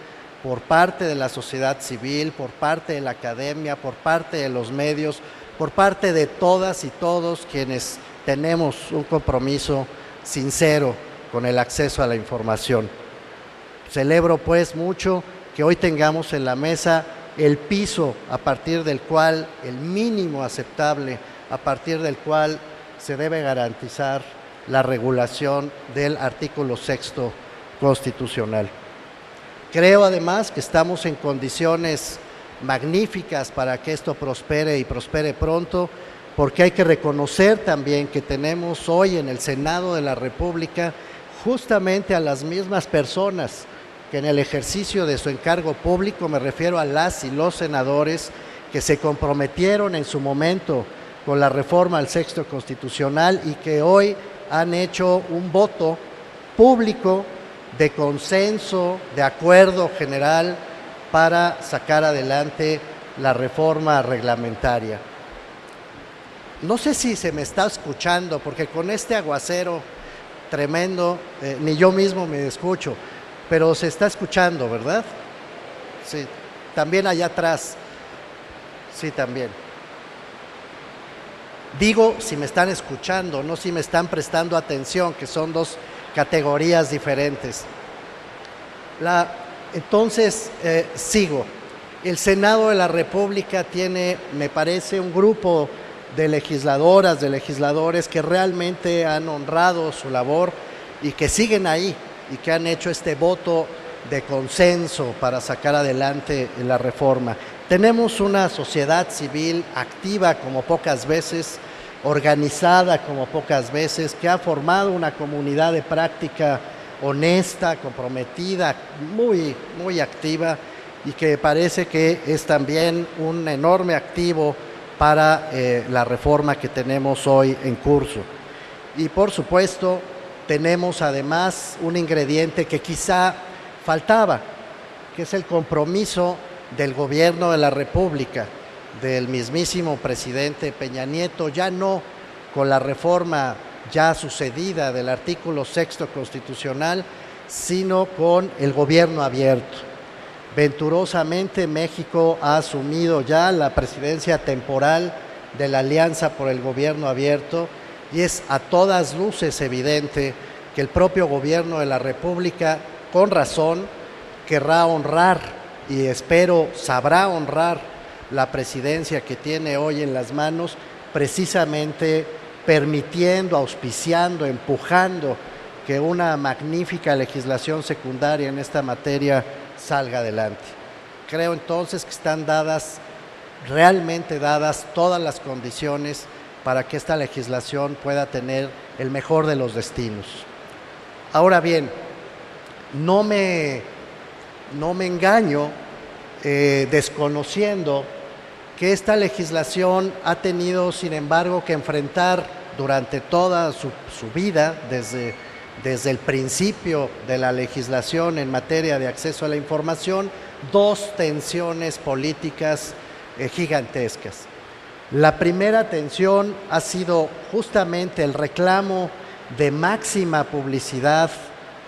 por parte de la sociedad civil, por parte de la academia, por parte de los medios, por parte de todas y todos quienes tenemos un compromiso sincero con el acceso a la información. Celebro pues mucho que hoy tengamos en la mesa el piso a partir del cual, el mínimo aceptable, a partir del cual se debe garantizar la regulación del artículo 6º constitucional. Creo además que estamos en condiciones magníficas para que esto prospere y prospere pronto, porque hay que reconocer también que tenemos hoy en el Senado de la República justamente a las mismas personas que en el ejercicio de su encargo público, me refiero a las y los senadores que se comprometieron en su momento con la reforma al 6º constitucional y que hoy han hecho un voto público de consenso, de acuerdo general para sacar adelante la reforma reglamentaria. No sé si se me está escuchando, porque con este aguacero tremendo, ni yo mismo me escucho, pero se está escuchando, ¿verdad? Sí, también allá atrás, sí, también. Digo si me están escuchando, no si me están prestando atención, que son dos categorías diferentes. Entonces, sigo. El Senado de la República tiene, me parece, un grupo de legisladoras, de legisladores que realmente han honrado su labor y que siguen ahí y que han hecho este voto de consenso para sacar adelante la reforma. Tenemos una sociedad civil activa como pocas veces, organizada como pocas veces, que ha formado una comunidad de práctica honesta, comprometida, muy, muy activa y que parece que es también un enorme activo para la reforma que tenemos hoy en curso. Y por supuesto, tenemos además un ingrediente que quizá faltaba, que es el compromiso del gobierno de la República, del mismísimo presidente Peña Nieto, ya no con la reforma ya sucedida del artículo 6º constitucional, sino con el gobierno abierto. Venturosamente México ha asumido ya la presidencia temporal de la Alianza por el Gobierno Abierto y es a todas luces evidente que el propio Gobierno de la República, con razón, querrá honrar y espero sabrá honrar la presidencia que tiene hoy en las manos, precisamente permitiendo, auspiciando, empujando que una magnífica legislación secundaria en esta materia salga adelante. Creo entonces que están dadas, realmente dadas, todas las condiciones para que esta legislación pueda tener el mejor de los destinos. Ahora bien, no me engaño desconociendo que esta legislación ha tenido, sin embargo, que enfrentar durante toda su vida, desde el principio de la legislación en materia de acceso a la información, dos tensiones políticas gigantescas. La primera tensión ha sido justamente el reclamo de máxima publicidad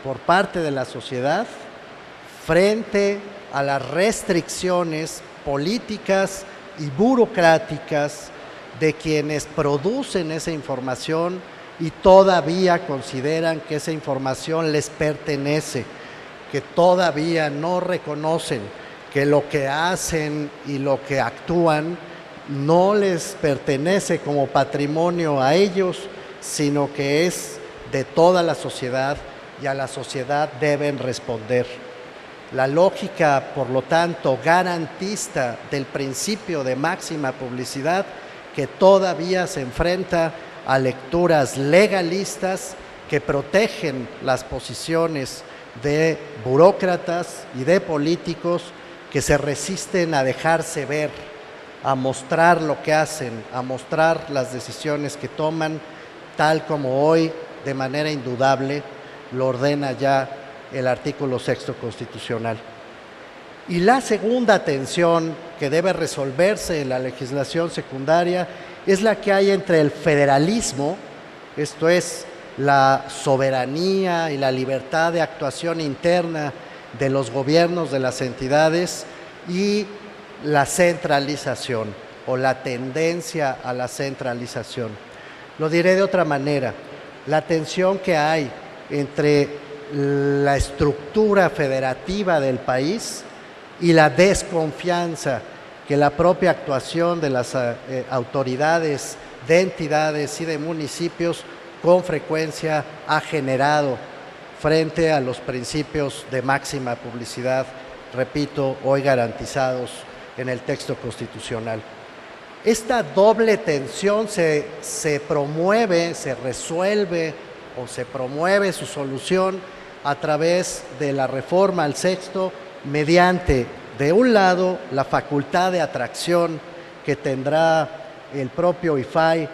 por parte de la sociedad frente a las restricciones políticas y burocráticas de quienes producen esa información y todavía consideran que esa información les pertenece, que todavía no reconocen que lo que hacen y lo que actúan no les pertenece como patrimonio a ellos, sino que es de toda la sociedad y a la sociedad deben responder. La lógica, por lo tanto, garantista del principio de máxima publicidad que todavía se enfrenta a lecturas legalistas que protegen las posiciones de burócratas y de políticos que se resisten a dejarse ver, a mostrar lo que hacen, a mostrar las decisiones que toman, tal como hoy, de manera indudable, lo ordena ya el artículo 6 constitucional. Y la segunda tensión que debe resolverse en la legislación secundaria es la que hay entre el federalismo, esto es, la soberanía y la libertad de actuación interna de los gobiernos de las entidades y la centralización o la tendencia a la centralización. Lo diré de otra manera, la tensión que hay entre la estructura federativa del país y la desconfianza que la propia actuación de las autoridades de entidades y de municipios con frecuencia ha generado frente a los principios de máxima publicidad, repito, hoy garantizados en el texto constitucional. Esta doble tensión se promueve, se resuelve o se promueve su solución a través de la reforma al sexto mediante, de un lado, la facultad de atracción que tendrá el propio IFAI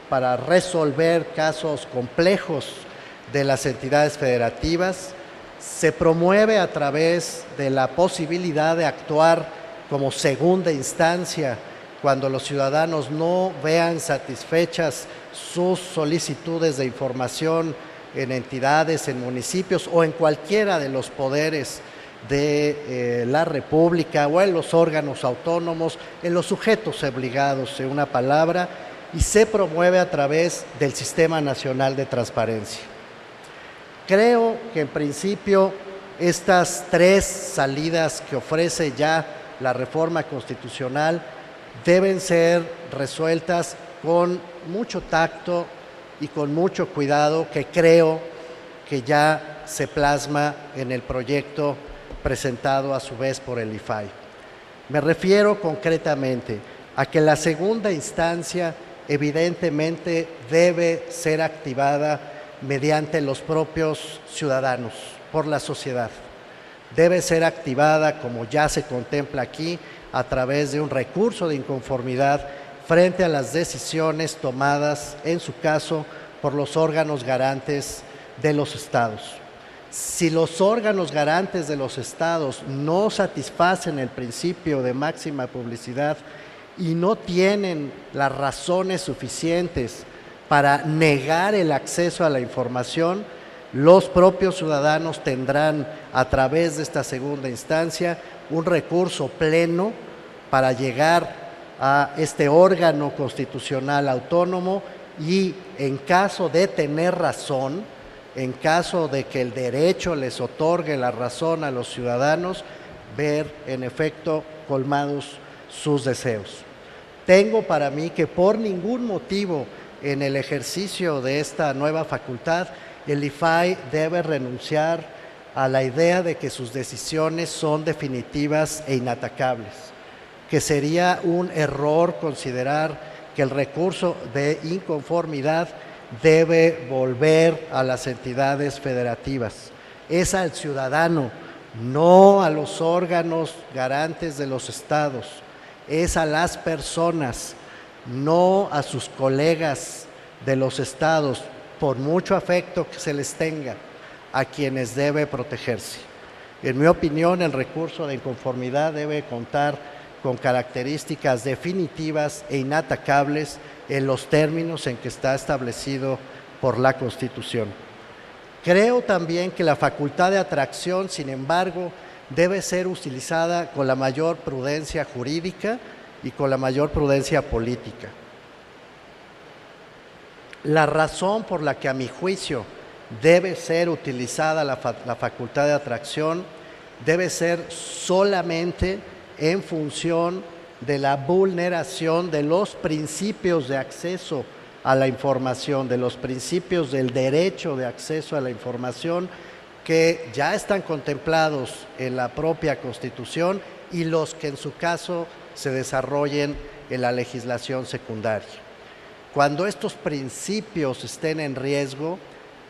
para resolver casos complejos de las entidades federativas, se promueve a través de la posibilidad de actuar como segunda instancia cuando los ciudadanos no vean satisfechas sus solicitudes de información en entidades, en municipios o en cualquiera de los poderes de la República o en los órganos autónomos, en los sujetos obligados, en una palabra, y se promueve a través del Sistema Nacional de Transparencia. Creo que en principio estas tres salidas que ofrece ya la reforma constitucional deben ser resueltas con mucho tacto y con mucho cuidado, que creo que ya se plasma en el proyecto presentado a su vez por el IFAI. Me refiero concretamente a que la segunda instancia evidentemente debe ser activada mediante los propios ciudadanos, por la sociedad. Debe ser activada, como ya se contempla aquí, a través de un recurso de inconformidad frente a las decisiones tomadas, en su caso, por los órganos garantes de los estados. Si los órganos garantes de los estados no satisfacen el principio de máxima publicidad y no tienen las razones suficientes para negar el acceso a la información, los propios ciudadanos tendrán a través de esta segunda instancia un recurso pleno para llegar a este órgano constitucional autónomo y en caso de tener razón, en caso de que el derecho les otorgue la razón a los ciudadanos, ver en efecto colmados sus deseos. Tengo para mí que por ningún motivo en el ejercicio de esta nueva facultad el IFAI debe renunciar a la idea de que sus decisiones son definitivas e inatacables, que sería un error considerar que el recurso de inconformidad debe volver a las entidades federativas. Es al ciudadano, no a los órganos garantes de los estados, es a las personas, no a sus colegas de los estados, por mucho afecto que se les tenga, a quienes debe protegerse. En mi opinión, el recurso de inconformidad debe contar con características definitivas e inatacables en los términos en que está establecido por la Constitución. Creo también que la facultad de atracción, sin embargo, debe ser utilizada con la mayor prudencia jurídica y con la mayor prudencia política. La razón por la que a mi juicio debe ser utilizada la facultad de atracción debe ser solamente en función de la vulneración de los principios de acceso a la información, de los principios del derecho de acceso a la información que ya están contemplados en la propia Constitución y los que en su caso se desarrollen en la legislación secundaria. Cuando estos principios estén en riesgo,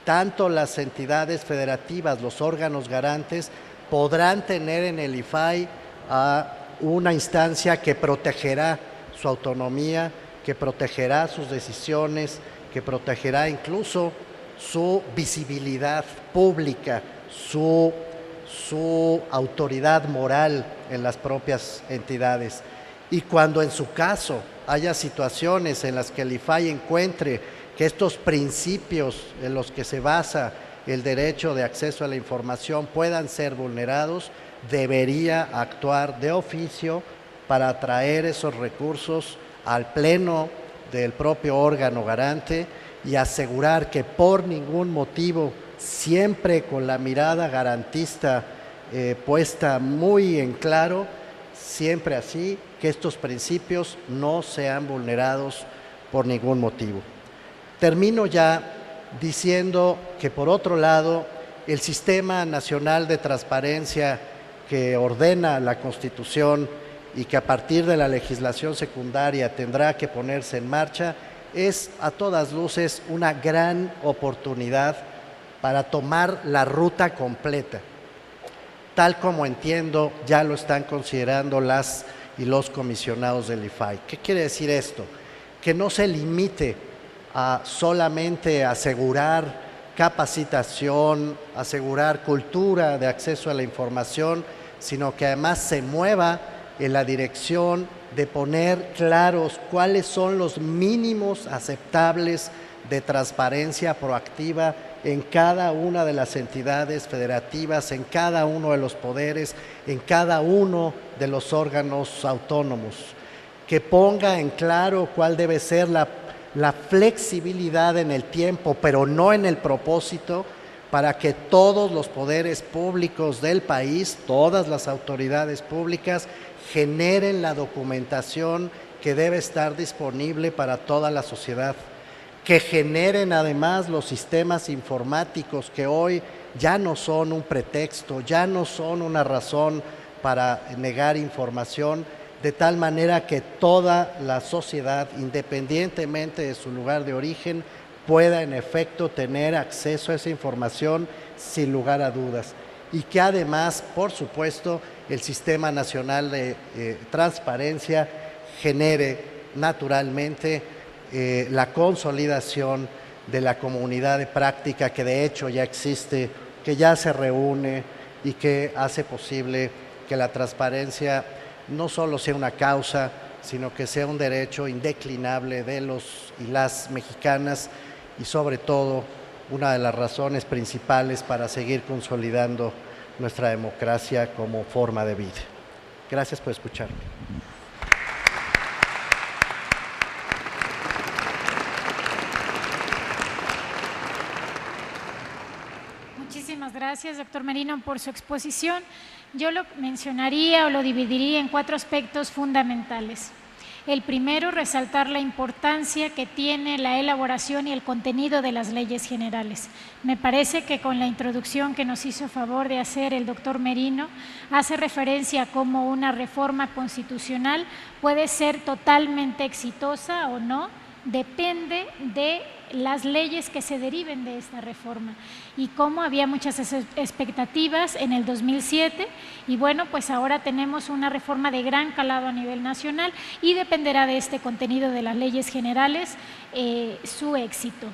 tanto las entidades federativas, los órganos garantes, podrán tener en el IFAI a una instancia que protegerá su autonomía, que protegerá sus decisiones, que protegerá incluso su visibilidad pública, su autoridad moral en las propias entidades. Y cuando en su caso haya situaciones en las que el IFAI encuentre que estos principios en los que se basa el derecho de acceso a la información puedan ser vulnerados, debería actuar de oficio para traer esos recursos al pleno del propio órgano garante y asegurar que por ningún motivo, siempre con la mirada garantista puesta muy en claro, siempre así, que estos principios no sean vulnerados por ningún motivo. Termino ya diciendo que por otro lado, el Sistema Nacional de Transparencia que ordena la Constitución y que a partir de la legislación secundaria tendrá que ponerse en marcha, es a todas luces una gran oportunidad para tomar la ruta completa, tal como entiendo ya lo están considerando las y los comisionados del IFAI. ¿Qué quiere decir esto? Que no se limite a solamente asegurar capacitación, asegurar cultura de acceso a la información, sino que además se mueva en la dirección de poner claros cuáles son los mínimos aceptables de transparencia proactiva en cada una de las entidades federativas, en cada uno de los poderes, en cada uno de los órganos autónomos, que ponga en claro cuál debe ser la flexibilidad en el tiempo, pero no en el propósito, para que todos los poderes públicos del país, todas las autoridades públicas, generen la documentación que debe estar disponible para toda la sociedad, que generen además los sistemas informáticos que hoy ya no son un pretexto, ya no son una razón para negar información, de tal manera que toda la sociedad, independientemente de su lugar de origen, pueda en efecto tener acceso a esa información sin lugar a dudas. Y que además, por supuesto, el Sistema Nacional de Transparencia genere naturalmente la consolidación de la comunidad de práctica que de hecho ya existe, que ya se reúne y que hace posible que la transparencia no solo sea una causa, sino que sea un derecho indeclinable de los y las mexicanas y sobre todo una de las razones principales para seguir consolidando nuestra democracia como forma de vida. Gracias por escucharme. Muchísimas gracias, doctor Merino, por su exposición. Yo lo mencionaría o lo dividiría en 4 aspectos fundamentales. El primero, resaltar la importancia que tiene la elaboración y el contenido de las leyes generales. Me parece que con la introducción que nos hizo favor de hacer el doctor Merino, hace referencia a cómo una reforma constitucional puede ser totalmente exitosa o no, depende de las leyes que se deriven de esta reforma, y cómo había muchas expectativas en el 2007, y bueno, pues ahora tenemos una reforma de gran calado a nivel nacional y dependerá de este contenido de las leyes generales su éxito.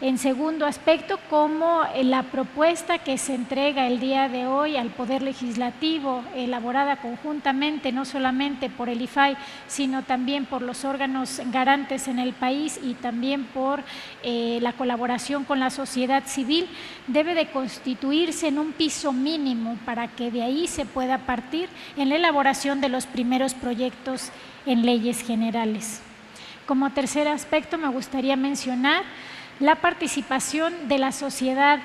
En segundo aspecto, cómo la propuesta que se entrega el día de hoy al Poder Legislativo, elaborada conjuntamente no solamente por el IFAI, sino también por los órganos garantes en el país y también por la colaboración con la sociedad civil, debe de constituirse en un piso mínimo para que de ahí se pueda partir en la elaboración de los primeros proyectos en leyes generales. Como tercer aspecto, me gustaría mencionar la participación de la sociedad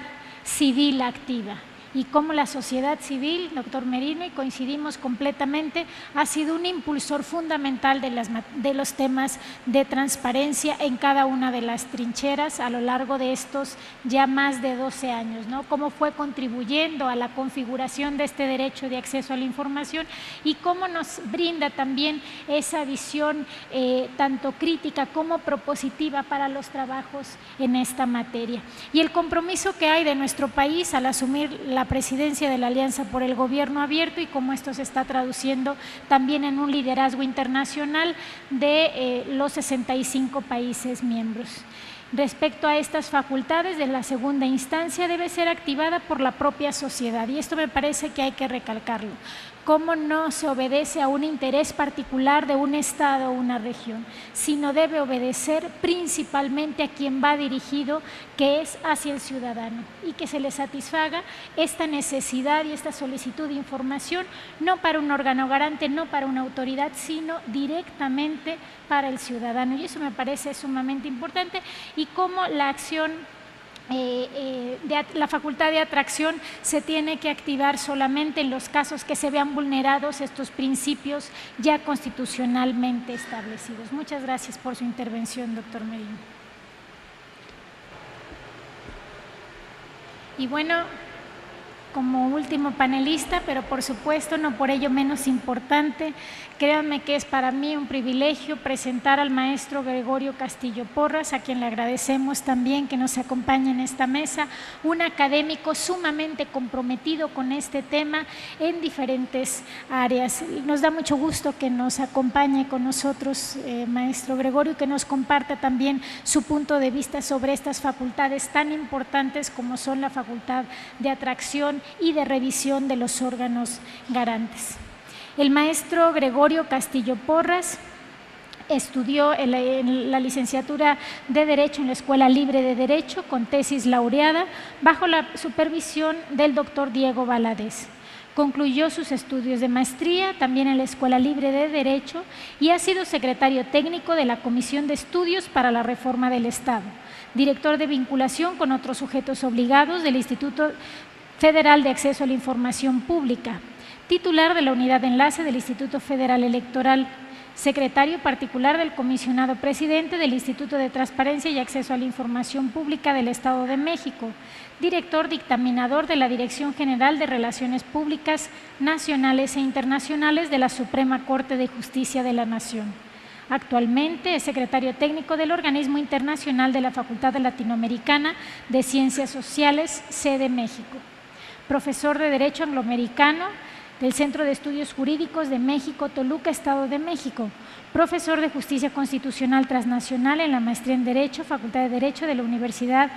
civil activa y cómo la sociedad civil, doctor Merino, y coincidimos completamente, ha sido un impulsor fundamental de los temas de transparencia en cada una de las trincheras a lo largo de estos ya más de 12 años, ¿no? Cómo fue contribuyendo a la configuración de este derecho de acceso a la información y cómo nos brinda también esa visión tanto crítica como propositiva para los trabajos en esta materia. Y el compromiso que hay de nuestro país al asumir la presidencia de la Alianza por el Gobierno Abierto y cómo esto se está traduciendo también en un liderazgo internacional de los 65 países miembros. Respecto a estas facultades de la segunda instancia, debe ser activada por la propia sociedad, y esto me parece que hay que recalcarlo. Cómo no se obedece a un interés particular de un Estado o una región, sino debe obedecer principalmente a quien va dirigido, que es hacia el ciudadano, y que se le satisfaga esta necesidad y esta solicitud de información, no para un órgano garante, no para una autoridad, sino directamente para el ciudadano. Y eso me parece sumamente importante, y cómo la acción la facultad de atracción se tiene que activar solamente en los casos que se vean vulnerados estos principios ya constitucionalmente establecidos. Muchas gracias por su intervención, doctor Merino. Y bueno, como último panelista, pero por supuesto no por ello menos importante, créanme que es para mí un privilegio presentar al maestro Gregorio Castillo Porras, a quien le agradecemos también que nos acompañe en esta mesa, un académico sumamente comprometido con este tema en diferentes áreas. Nos da mucho gusto que nos acompañe con nosotros, maestro Gregorio, y que nos comparta también su punto de vista sobre estas facultades tan importantes como son la facultad de atracción y de revisión de los órganos garantes. El maestro Gregorio Castillo Porras estudió en la licenciatura de Derecho en la Escuela Libre de Derecho con tesis laureada bajo la supervisión del doctor Diego Valadez. Concluyó sus estudios de maestría también en la Escuela Libre de Derecho y ha sido secretario técnico de la Comisión de Estudios para la Reforma del Estado, director de vinculación con otros sujetos obligados del Instituto Federal de Acceso a la Información Pública, titular de la Unidad de Enlace del Instituto Federal Electoral, secretario particular del comisionado presidente del Instituto de Transparencia y Acceso a la Información Pública del Estado de México, director dictaminador de la Dirección General de Relaciones Públicas Nacionales e Internacionales de la Suprema Corte de Justicia de la Nación. Actualmente es secretario técnico del Organismo Internacional de la Facultad Latinoamericana de Ciencias Sociales, sede México. Profesor de Derecho Angloamericano del Centro de Estudios Jurídicos de México, Toluca, Estado de México. Profesor de Justicia Constitucional Transnacional en la Maestría en Derecho, Facultad de Derecho de la Universidad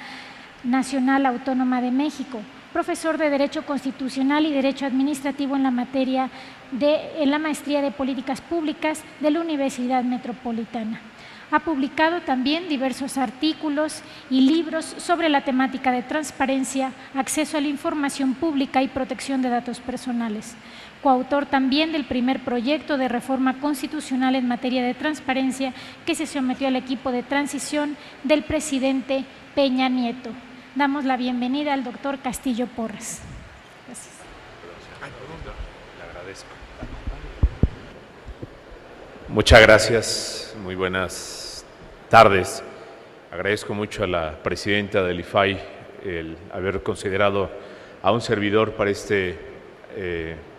Nacional Autónoma de México. Profesor de Derecho Constitucional y Derecho Administrativo en la Maestría de Políticas Públicas de la Universidad Metropolitana. Ha publicado también diversos artículos y libros sobre la temática de transparencia, acceso a la información pública y protección de datos personales. Coautor también del primer proyecto de reforma constitucional en materia de transparencia que se sometió al equipo de transición del presidente Peña Nieto. Damos la bienvenida al doctor Castillo Porras. Gracias. Le agradezco. Muchas gracias, muy buenas tardes. Agradezco mucho a la presidenta del IFAI el haber considerado a un servidor para este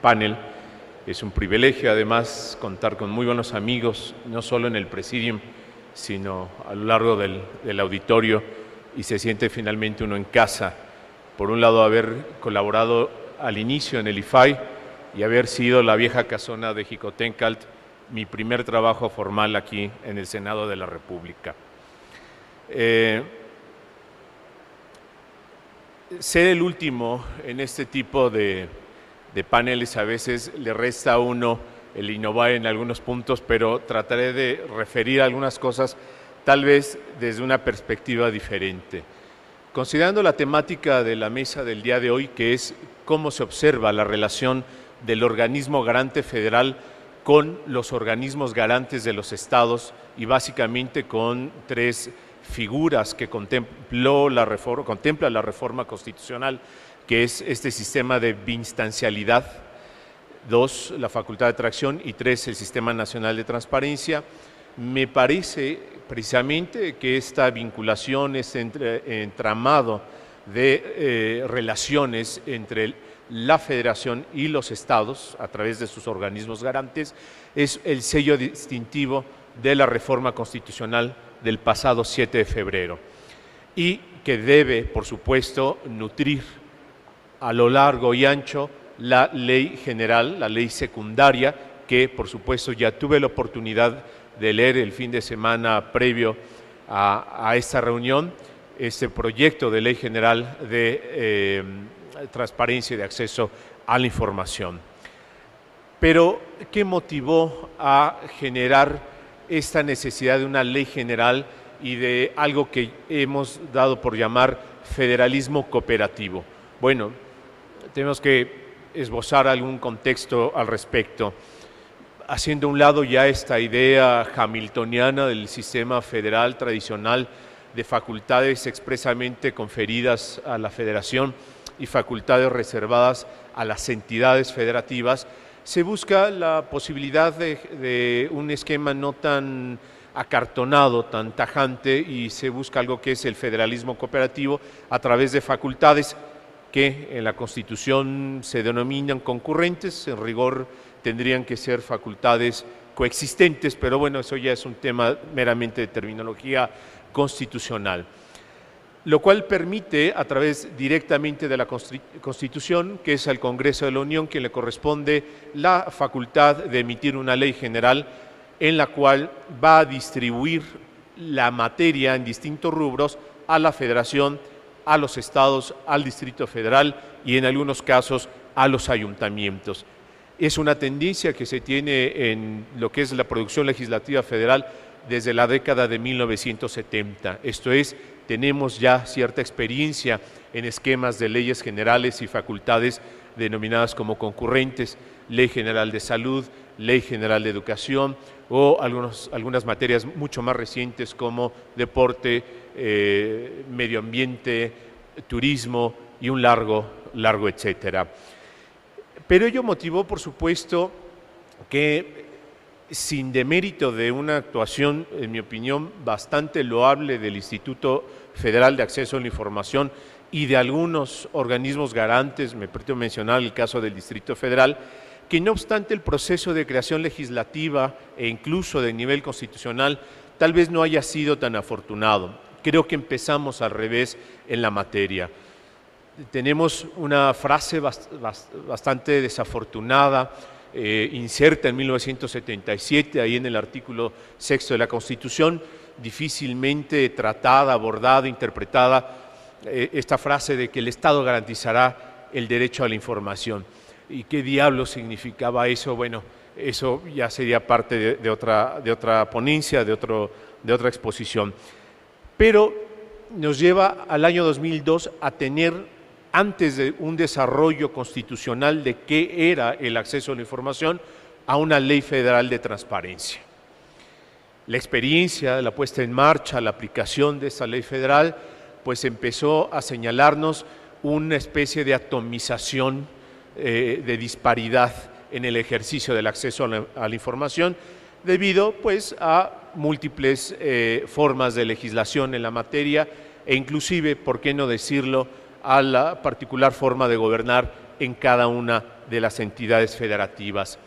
panel. Es un privilegio además contar con muy buenos amigos, no solo en el presidium, sino a lo largo del auditorio, y se siente finalmente uno en casa. Por un lado, haber colaborado al inicio en el IFAI y haber sido la vieja casona de Jicotencatl, mi primer trabajo formal aquí en el Senado de la República. Ser el último en este tipo de paneles a veces le resta a uno el innovar en algunos puntos, pero trataré de referir algunas cosas tal vez desde una perspectiva diferente. Considerando la temática de la mesa del día de hoy, que es cómo se observa la relación del organismo garante federal con los organismos garantes de los estados y básicamente con tres figuras que contempla la reforma constitucional, que es este sistema de biinstancialidad, 2, la facultad de atracción y 3, el Sistema Nacional de Transparencia. Me parece precisamente que esta vinculación, este entramado de relaciones entre la Federación y los estados a través de sus organismos garantes es el sello distintivo de la reforma constitucional del pasado 7 de febrero y que debe, por supuesto, nutrir a lo largo y ancho la ley general, la ley secundaria, que por supuesto ya tuve la oportunidad de leer el fin de semana previo a esta reunión, este proyecto de ley general de transparencia y de acceso a la información. Pero, ¿qué motivó a generar esta necesidad de una ley general y de algo que hemos dado por llamar federalismo cooperativo? Bueno, tenemos que esbozar algún contexto al respecto, haciendo a un lado ya esta idea hamiltoniana del sistema federal tradicional de facultades expresamente conferidas a la federación y facultades reservadas a las entidades federativas. Se busca la posibilidad de un esquema no tan acartonado, tan tajante, y se busca algo que es el federalismo cooperativo a través de facultades que en la Constitución se denominan concurrentes. En rigor tendrían que ser facultades coexistentes, pero bueno, eso ya es un tema meramente de terminología constitucional, lo cual permite, a través directamente de la Constitución, que es al Congreso de la Unión quien le corresponde la facultad de emitir una ley general en la cual va a distribuir la materia en distintos rubros a la Federación, a los estados, al Distrito Federal y en algunos casos a los ayuntamientos. Es una tendencia que se tiene en lo que es la producción legislativa federal desde la década de 1970. Esto es, tenemos ya cierta experiencia en esquemas de leyes generales y facultades denominadas como concurrentes, Ley General de Salud, Ley General de Educación o algunas materias mucho más recientes como deporte, medio ambiente, turismo y un largo etcétera. Pero ello motivó, por supuesto, que sin demérito de una actuación, en mi opinión, bastante loable del Instituto Federal de Acceso a la Información y de algunos organismos garantes, me permito mencionar el caso del Distrito Federal, que no obstante el proceso de creación legislativa e incluso de nivel constitucional tal vez no haya sido tan afortunado. Creo que empezamos al revés en la materia. Tenemos una frase bastante desafortunada, inserta en 1977, ahí en el artículo 6 de la Constitución, difícilmente tratada, abordada, interpretada, esta frase de que el Estado garantizará el derecho a la información. ¿Y qué diablos significaba eso? Bueno, eso ya sería parte de otra ponencia, de otro exposición. Pero nos lleva al año 2002 a tener, antes de un desarrollo constitucional de qué era el acceso a la información, a una ley federal de transparencia. La experiencia, la puesta en marcha, la aplicación de esa ley federal, pues empezó a señalarnos una especie de atomización, de disparidad en el ejercicio del acceso a la información, debido pues a múltiples formas de legislación en la materia e inclusive, por qué no decirlo, a la particular forma de gobernar en cada una de las entidades federativas.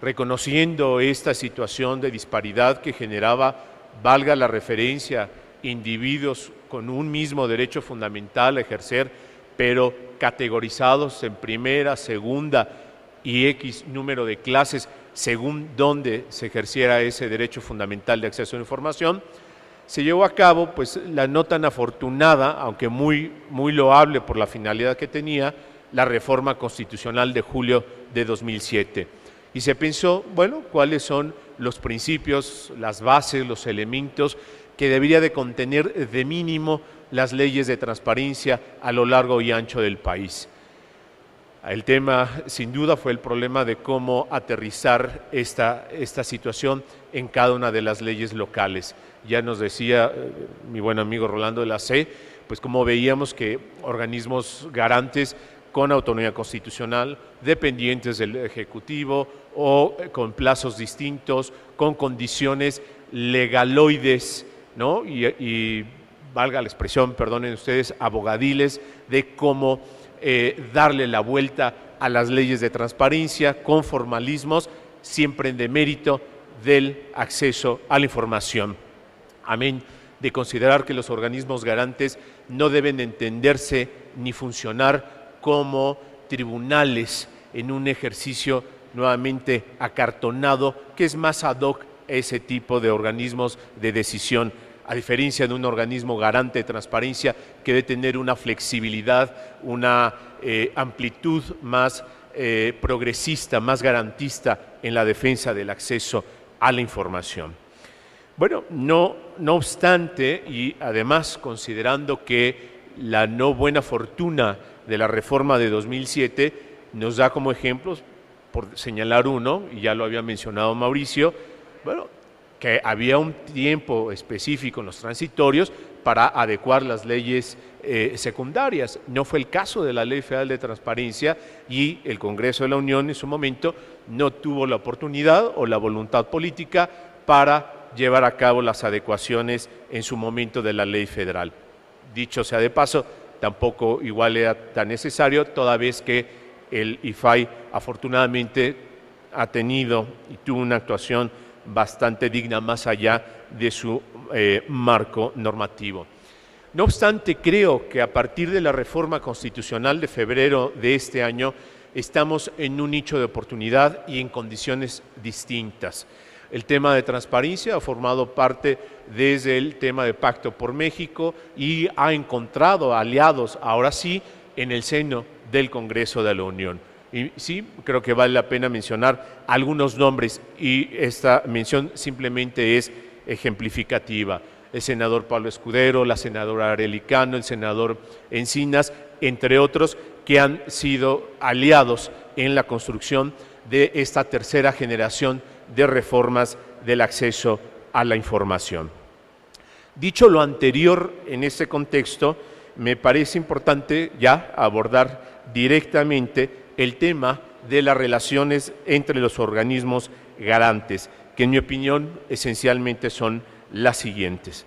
Reconociendo esta situación de disparidad que generaba, valga la referencia, individuos con un mismo derecho fundamental a ejercer, pero categorizados en primera, segunda y X número de clases según dónde se ejerciera ese derecho fundamental de acceso a la información, se llevó a cabo pues la no tan afortunada, aunque muy loable por la finalidad que tenía, la reforma constitucional de julio de 2007. Y se pensó, bueno, cuáles son los principios, las bases, los elementos que debería de contener de mínimo las leyes de transparencia a lo largo y ancho del país. El tema, sin duda, fue el problema de cómo aterrizar esta situación en cada una de las leyes locales. Ya nos decía mi buen amigo Rolando de la C, pues cómo veíamos que organismos garantes con autonomía constitucional, dependientes del Ejecutivo o con plazos distintos, con condiciones legaloides, ¿no? Y valga la expresión, perdonen ustedes, abogadiles, de cómo darle la vuelta a las leyes de transparencia con formalismos, siempre en demérito del acceso a la información. Amén de considerar que los organismos garantes no deben entenderse ni funcionar como tribunales en un ejercicio nuevamente acartonado, que es más ad hoc ese tipo de organismos de decisión, a diferencia de un organismo garante de transparencia que debe tener una flexibilidad, una amplitud más progresista, más garantista en la defensa del acceso a la información. Bueno, no obstante, y además considerando que la no buena fortuna de la reforma de 2007 nos da como ejemplos, por señalar uno, y ya lo había mencionado Mauricio, bueno, que había un tiempo específico en los transitorios para adecuar las leyes secundarias. No fue el caso de la Ley Federal de Transparencia y el Congreso de la Unión en su momento no tuvo la oportunidad o la voluntad política para llevar a cabo las adecuaciones en su momento de la ley federal. Dicho sea de paso, tampoco igual era tan necesario, toda vez que el IFAI afortunadamente ha tenido y tuvo una actuación bastante digna más allá de su marco normativo. No obstante, creo que a partir de la reforma constitucional de febrero de este año estamos en un nicho de oportunidad y en condiciones distintas. El tema de transparencia ha formado parte desde el tema de Pacto por México y ha encontrado aliados, ahora sí, en el seno del Congreso de la Unión. Y sí, creo que vale la pena mencionar algunos nombres y esta mención simplemente es ejemplificativa. El senador Pablo Escudero, la senadora Arely Cano, el senador Encinas, entre otros, que han sido aliados en la construcción de esta tercera generación de reformas del acceso a la información. Dicho lo anterior en este contexto, me parece importante ya abordar directamente el tema de las relaciones entre los organismos garantes, que en mi opinión esencialmente son las siguientes.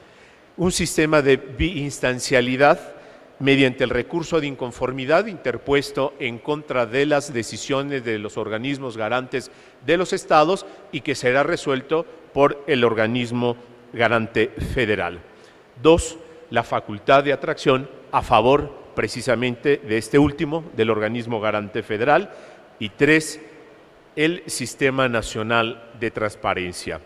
Un sistema de biinstancialidad mediante el recurso de inconformidad interpuesto en contra de las decisiones de los organismos garantes de los estados y que será resuelto por el organismo garante federal. 2. La facultad de atracción a favor precisamente de este último, del organismo garante federal. Y 3. El Sistema Nacional de Transparencia.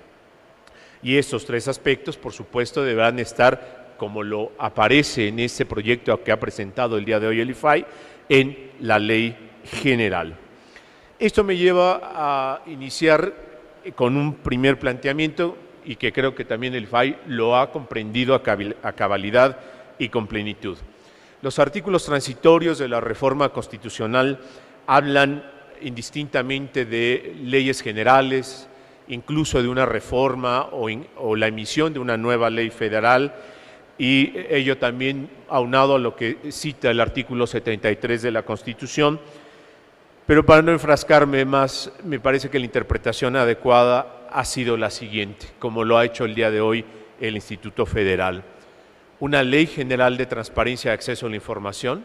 Y estos tres aspectos, por supuesto, deberán estar, como lo aparece en este proyecto que ha presentado el día de hoy el IFAI, en la ley general. Esto me lleva a iniciar con un primer planteamiento y que creo que también el IFAI lo ha comprendido a cabalidad y con plenitud. Los artículos transitorios de la reforma constitucional hablan indistintamente de leyes generales, incluso de una reforma o la emisión de una nueva ley federal, y ello también aunado a lo que cita el artículo 73 de la Constitución. Pero para no enfrascarme más, me parece que la interpretación adecuada ha sido la siguiente, como lo ha hecho el día de hoy el Instituto Federal. Una ley general de transparencia y acceso a la información.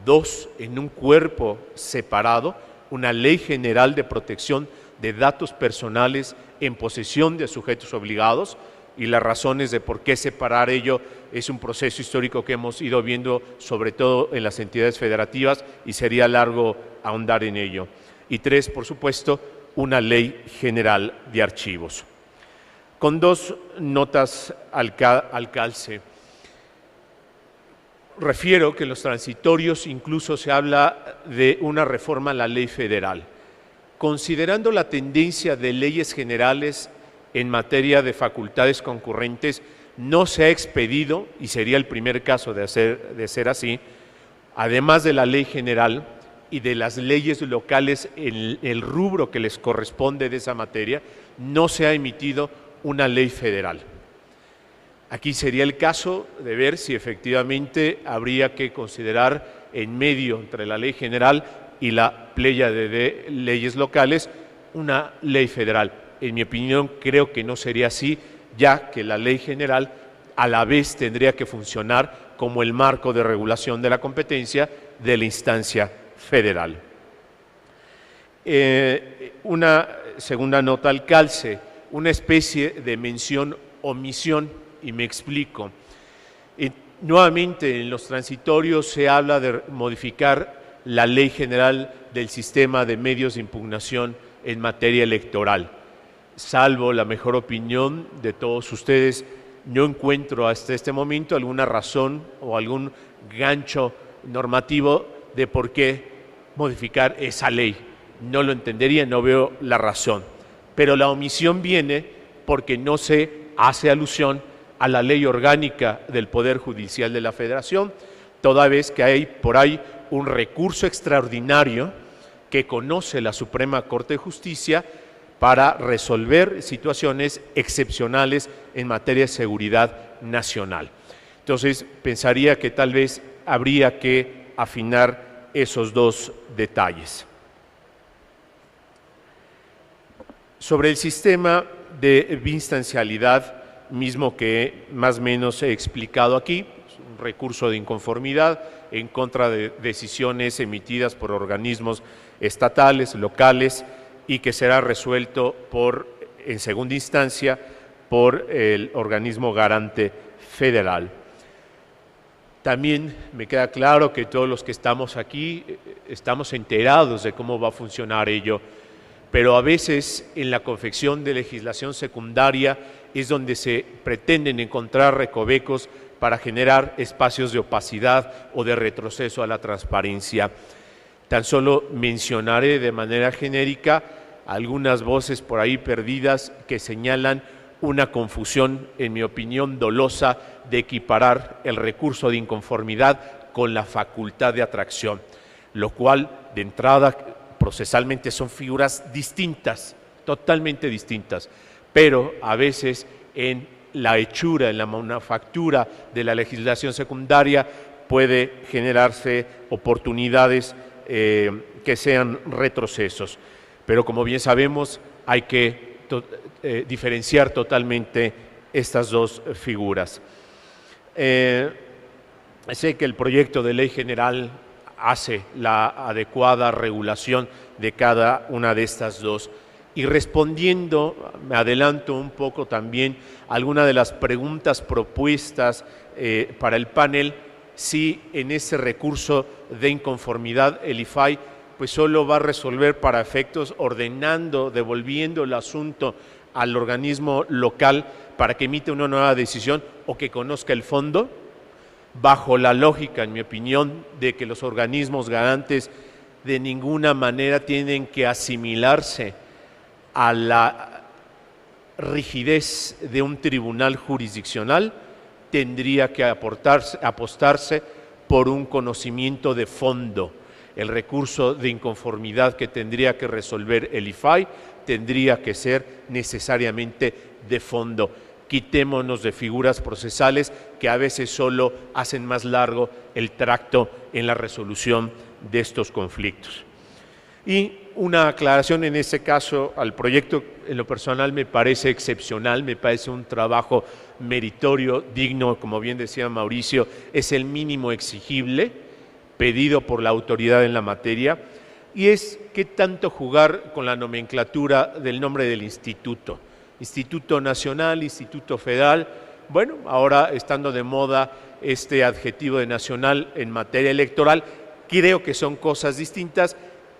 2, en un cuerpo separado, una ley general de protección de datos personales en posesión de sujetos obligados, y las razones de por qué separar ello es un proceso histórico que hemos ido viendo sobre todo en las entidades federativas y sería largo ahondar en ello. Y 3, por supuesto, una ley general de archivos. Con 2 notas al calce. Refiero que en los transitorios incluso se habla de una reforma a la ley federal. Considerando la tendencia de leyes generales en materia de facultades concurrentes, no se ha expedido, y sería el primer caso de ser así, además de la ley general y de las leyes locales en el rubro que les corresponde de esa materia, no se ha emitido una ley federal. Aquí sería el caso de ver si efectivamente habría que considerar en medio entre la ley general y la pléyade de leyes locales una ley federal. En mi opinión, creo que no sería así, ya que la ley general a la vez tendría que funcionar como el marco de regulación de la competencia de la instancia federal. Una segunda nota al calce, una especie de mención-omisión, y me explico. Nuevamente, en los transitorios se habla de modificar la Ley General del Sistema de Medios de Impugnación en materia electoral. Salvo la mejor opinión de todos ustedes, no encuentro hasta este momento alguna razón o algún gancho normativo de por qué modificar esa ley. No lo entendería, no veo la razón. Pero la omisión viene porque no se hace alusión a la ley orgánica del Poder Judicial de la Federación, toda vez que hay por ahí un recurso extraordinario que conoce la Suprema Corte de Justicia para resolver situaciones excepcionales en materia de seguridad nacional. Entonces, pensaría que tal vez habría que afinar esos 2 detalles. Sobre el sistema de biinstancialidad, mismo que más o menos he explicado aquí, un recurso de inconformidad en contra de decisiones emitidas por organismos estatales, locales, y que será resuelto en segunda instancia por el organismo garante federal. También me queda claro que todos los que estamos aquí estamos enterados de cómo va a funcionar ello, pero a veces en la confección de legislación secundaria es donde se pretenden encontrar recovecos para generar espacios de opacidad o de retroceso a la transparencia. Tan solo mencionaré de manera genérica algunas voces por ahí perdidas que señalan una confusión, en mi opinión, dolosa de equiparar el recurso de inconformidad con la facultad de atracción, lo cual, de entrada, procesalmente son figuras distintas, totalmente distintas, pero a veces en la hechura, en la manufactura de la legislación secundaria puede generarse oportunidades que sean retrocesos. Pero como bien sabemos, hay que diferenciar totalmente estas 2 figuras. Sé que el proyecto de ley general hace la adecuada regulación de cada una de estas 2. Y respondiendo, me adelanto un poco también a alguna de las preguntas propuestas para el panel, si en ese recurso de inconformidad el IFAI pues solo va a resolver para efectos ordenando, devolviendo el asunto al organismo local para que emita una nueva decisión o que conozca el fondo, bajo la lógica, en mi opinión, de que los organismos garantes de ninguna manera tienen que asimilarse a la rigidez de un tribunal jurisdiccional, tendría que apostarse por un conocimiento de fondo. El recurso de inconformidad que tendría que resolver el IFAI tendría que ser necesariamente de fondo. Quitémonos de figuras procesales que a veces solo hacen más largo el tracto en la resolución de estos conflictos. Y una aclaración en ese caso al proyecto, en lo personal me parece excepcional, me parece un trabajo meritorio, digno, como bien decía Mauricio, es el mínimo exigible pedido por la autoridad en la materia, y es qué tanto jugar con la nomenclatura del nombre del instituto. Instituto Nacional, Instituto Federal, bueno, ahora estando de moda este adjetivo de nacional en materia electoral, creo que son cosas distintas.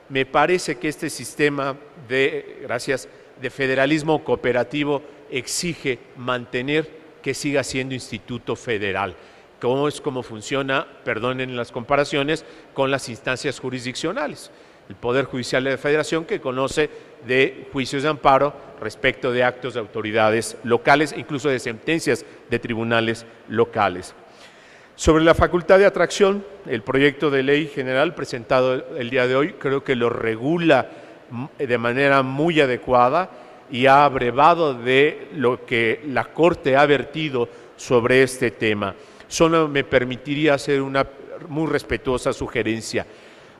Me parece que este sistema de federalismo cooperativo exige mantener que siga siendo instituto federal. ¿Cómo es cómo funciona, perdonen las comparaciones, con las instancias jurisdiccionales? El Poder Judicial de la Federación, que conoce de juicios de amparo respecto de actos de autoridades locales, incluso de sentencias de tribunales locales. Sobre la facultad de atracción, el proyecto de ley general presentado el día de hoy creo que lo regula de manera muy adecuada y ha abrevado de lo que la Corte ha vertido sobre este tema. Solo me permitiría hacer una muy respetuosa sugerencia.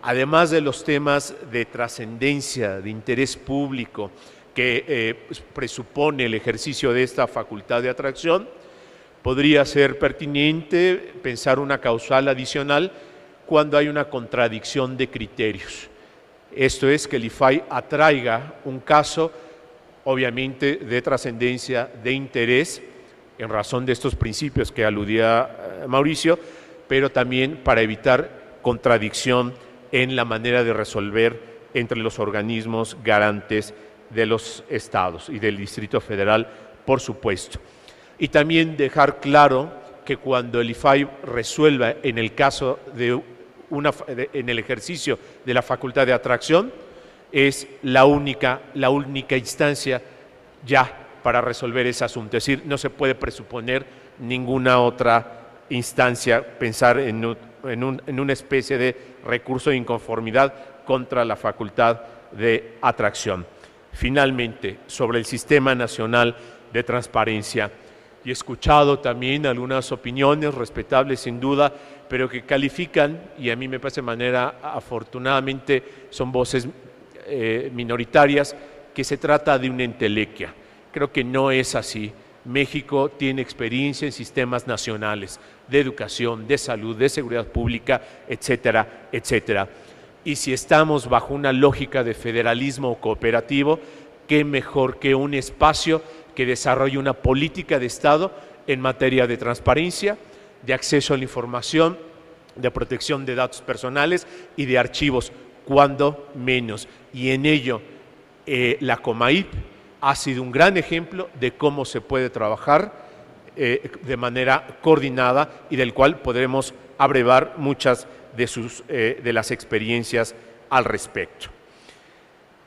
Además de los temas de trascendencia, de interés público que presupone el ejercicio de esta facultad de atracción, podría ser pertinente pensar una causal adicional cuando hay una contradicción de criterios. Esto es que el IFAI atraiga un caso, obviamente, de trascendencia, de interés, en razón de estos principios que aludía Mauricio, pero también para evitar contradicción en la manera de resolver entre los organismos garantes de los estados y del Distrito Federal, por supuesto. Y también dejar claro que cuando el IFAI resuelva en el caso en el ejercicio de la facultad de atracción, es la única instancia ya para resolver ese asunto. Es decir, no se puede presuponer ninguna otra instancia, pensar en una especie de recurso de inconformidad contra la facultad de atracción. Finalmente, sobre el Sistema Nacional de Transparencia, y he escuchado también algunas opiniones respetables sin duda, pero que califican, y a mí me parece de manera afortunadamente son voces minoritarias, que se trata de una entelequia. Creo que no es así. México tiene experiencia en sistemas nacionales de educación, de salud, de seguridad pública, etcétera, etcétera. Y si estamos bajo una lógica de federalismo cooperativo, qué mejor que un espacio que desarrolle una política de Estado en materia de transparencia, de acceso a la información, de protección de datos personales y de archivos, cuando menos. Y en ello la COMAIP ha sido un gran ejemplo de cómo se puede trabajar de manera coordinada y del cual podremos abrevar muchas de las experiencias al respecto.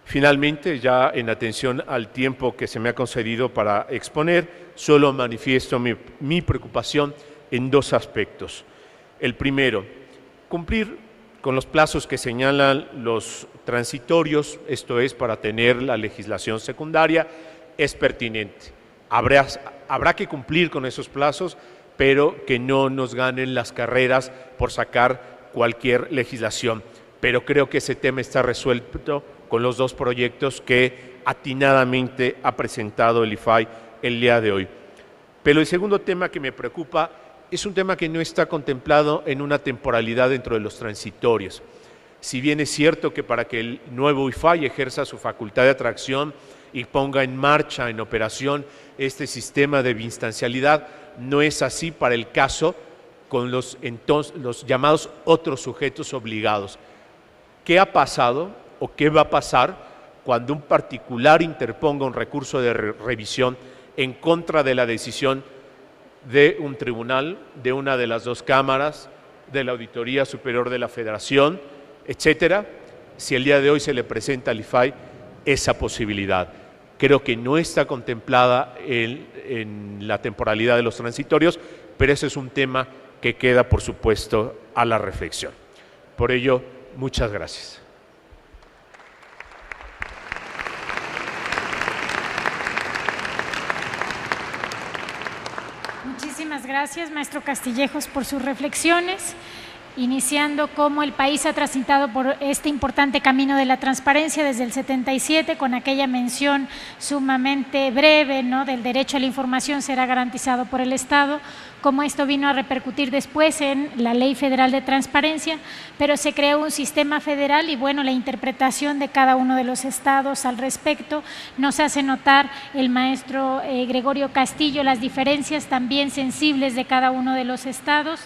Finalmente, ya en atención al tiempo que se me ha concedido para exponer, solo manifiesto mi preocupación en dos aspectos. El primero, cumplir con los plazos que señalan los transitorios, esto es, para tener la legislación secundaria, es pertinente. Habrá que cumplir con esos plazos, pero que no nos ganen las carreras por sacar cualquier legislación. Pero creo que ese tema está resuelto con los dos proyectos que atinadamente ha presentado el IFAI el día de hoy. Pero el segundo tema que me preocupa es un tema que no está contemplado en una temporalidad dentro de los transitorios. Si bien es cierto que para que el nuevo IFAI ejerza su facultad de atracción y ponga en marcha, en operación, este sistema de biinstancialidad, no es así para el caso con los llamados otros sujetos obligados. ¿Qué ha pasado o qué va a pasar cuando un particular interponga un recurso de revisión en contra de la decisión de un tribunal, de una de las dos cámaras, de la Auditoría Superior de la Federación, etcétera, si el día de hoy se le presenta al IFAI esa posibilidad? Creo que no está contemplada en la temporalidad de los transitorios, pero ese es un tema que queda, por supuesto, a la reflexión. Por ello, muchas gracias. Muchísimas gracias, maestro Castillejos, por sus reflexiones, iniciando cómo el país ha transitado por este importante camino de la transparencia desde el 77, con aquella mención sumamente breve, ¿no?, del derecho a la información será garantizado por el Estado, cómo esto vino a repercutir después en la Ley Federal de Transparencia, pero se creó un sistema federal y bueno, la interpretación de cada uno de los estados al respecto nos hace notar el maestro Gregorio Castillo las diferencias también sensibles de cada uno de los estados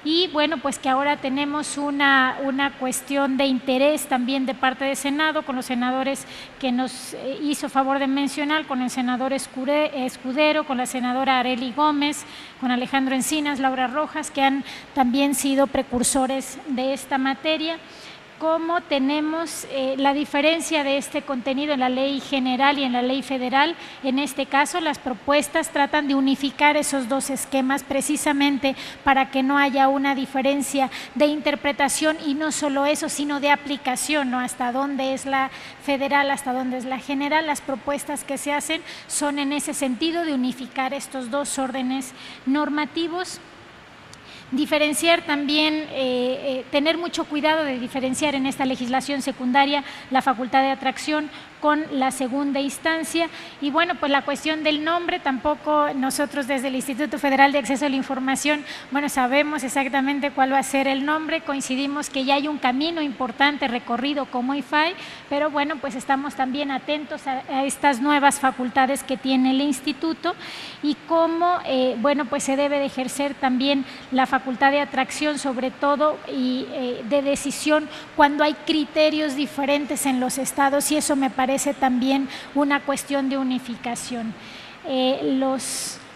y bueno, pues que ahora tenemos una cuestión de interés también de parte del Senado, con los senadores que nos hizo favor de mencionar, con el senador Escudero, con la senadora Arely Gómez, con Alejandro Encinas, Laura Rojas, que han también sido precursores de esta materia. Cómo tenemos la diferencia de este contenido en la ley general y en la ley federal. En este caso, las propuestas tratan de unificar esos dos esquemas precisamente para que no haya una diferencia de interpretación y no solo eso, sino de aplicación, ¿no? Hasta dónde es la federal, hasta dónde es la general. Las propuestas que se hacen son en ese sentido de unificar estos dos órdenes normativos. Diferenciar también, tener mucho cuidado de diferenciar en esta legislación secundaria la facultad de atracción con la segunda instancia y bueno, pues la cuestión del nombre tampoco nosotros desde el Instituto Federal de Acceso a la Información, bueno, sabemos exactamente cuál va a ser el nombre, coincidimos que ya hay un camino importante recorrido como IFAI, pero bueno, pues estamos también atentos a estas nuevas facultades que tiene el instituto y cómo, bueno, pues se debe de ejercer también la facultad de atracción sobre todo y de decisión cuando hay criterios diferentes en los estados y eso me parece también una cuestión de unificación.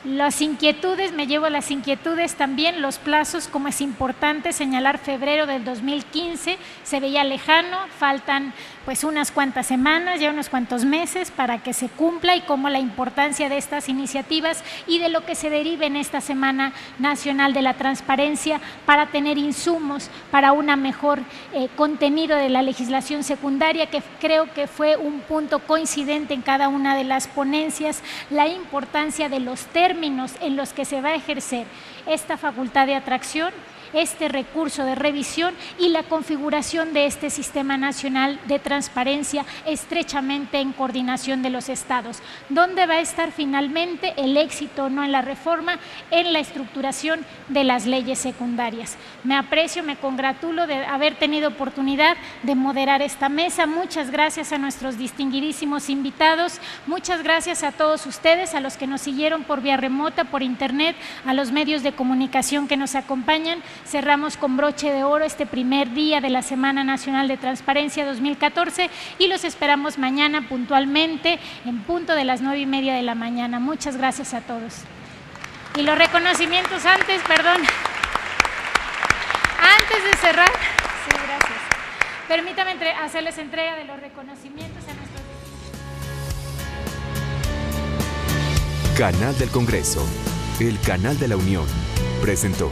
Las inquietudes, me llevo las inquietudes también, los plazos, como es importante señalar febrero del 2015, se veía lejano, faltan pues unas cuantas semanas, ya unos cuantos meses para que se cumpla y cómo la importancia de estas iniciativas y de lo que se derive en esta Semana Nacional de la Transparencia para tener insumos para una mejor contenido de la legislación secundaria, que creo que fue un punto coincidente en cada una de las ponencias, la importancia de los términos en los que se va a ejercer esta facultad de atracción, este recurso de revisión y la configuración de este Sistema Nacional de Transparencia estrechamente en coordinación de los estados. ¿Dónde va a estar finalmente el éxito no en la reforma? En la estructuración de las leyes secundarias. Me aprecio, me congratulo de haber tenido oportunidad de moderar esta mesa. Muchas gracias a nuestros distinguidísimos invitados. Muchas gracias a todos ustedes, a los que nos siguieron por vía remota, por internet, a los medios de comunicación que nos acompañan. Cerramos con broche de oro este primer día de la Semana Nacional de Transparencia 2014 y los esperamos mañana puntualmente en punto de las 9:30 de la mañana. Muchas gracias a todos. Y los reconocimientos antes, perdón, antes de cerrar, sí, gracias. Permítame hacerles entrega de los reconocimientos a nuestros... Canal del Congreso, el canal de la Unión, presentó.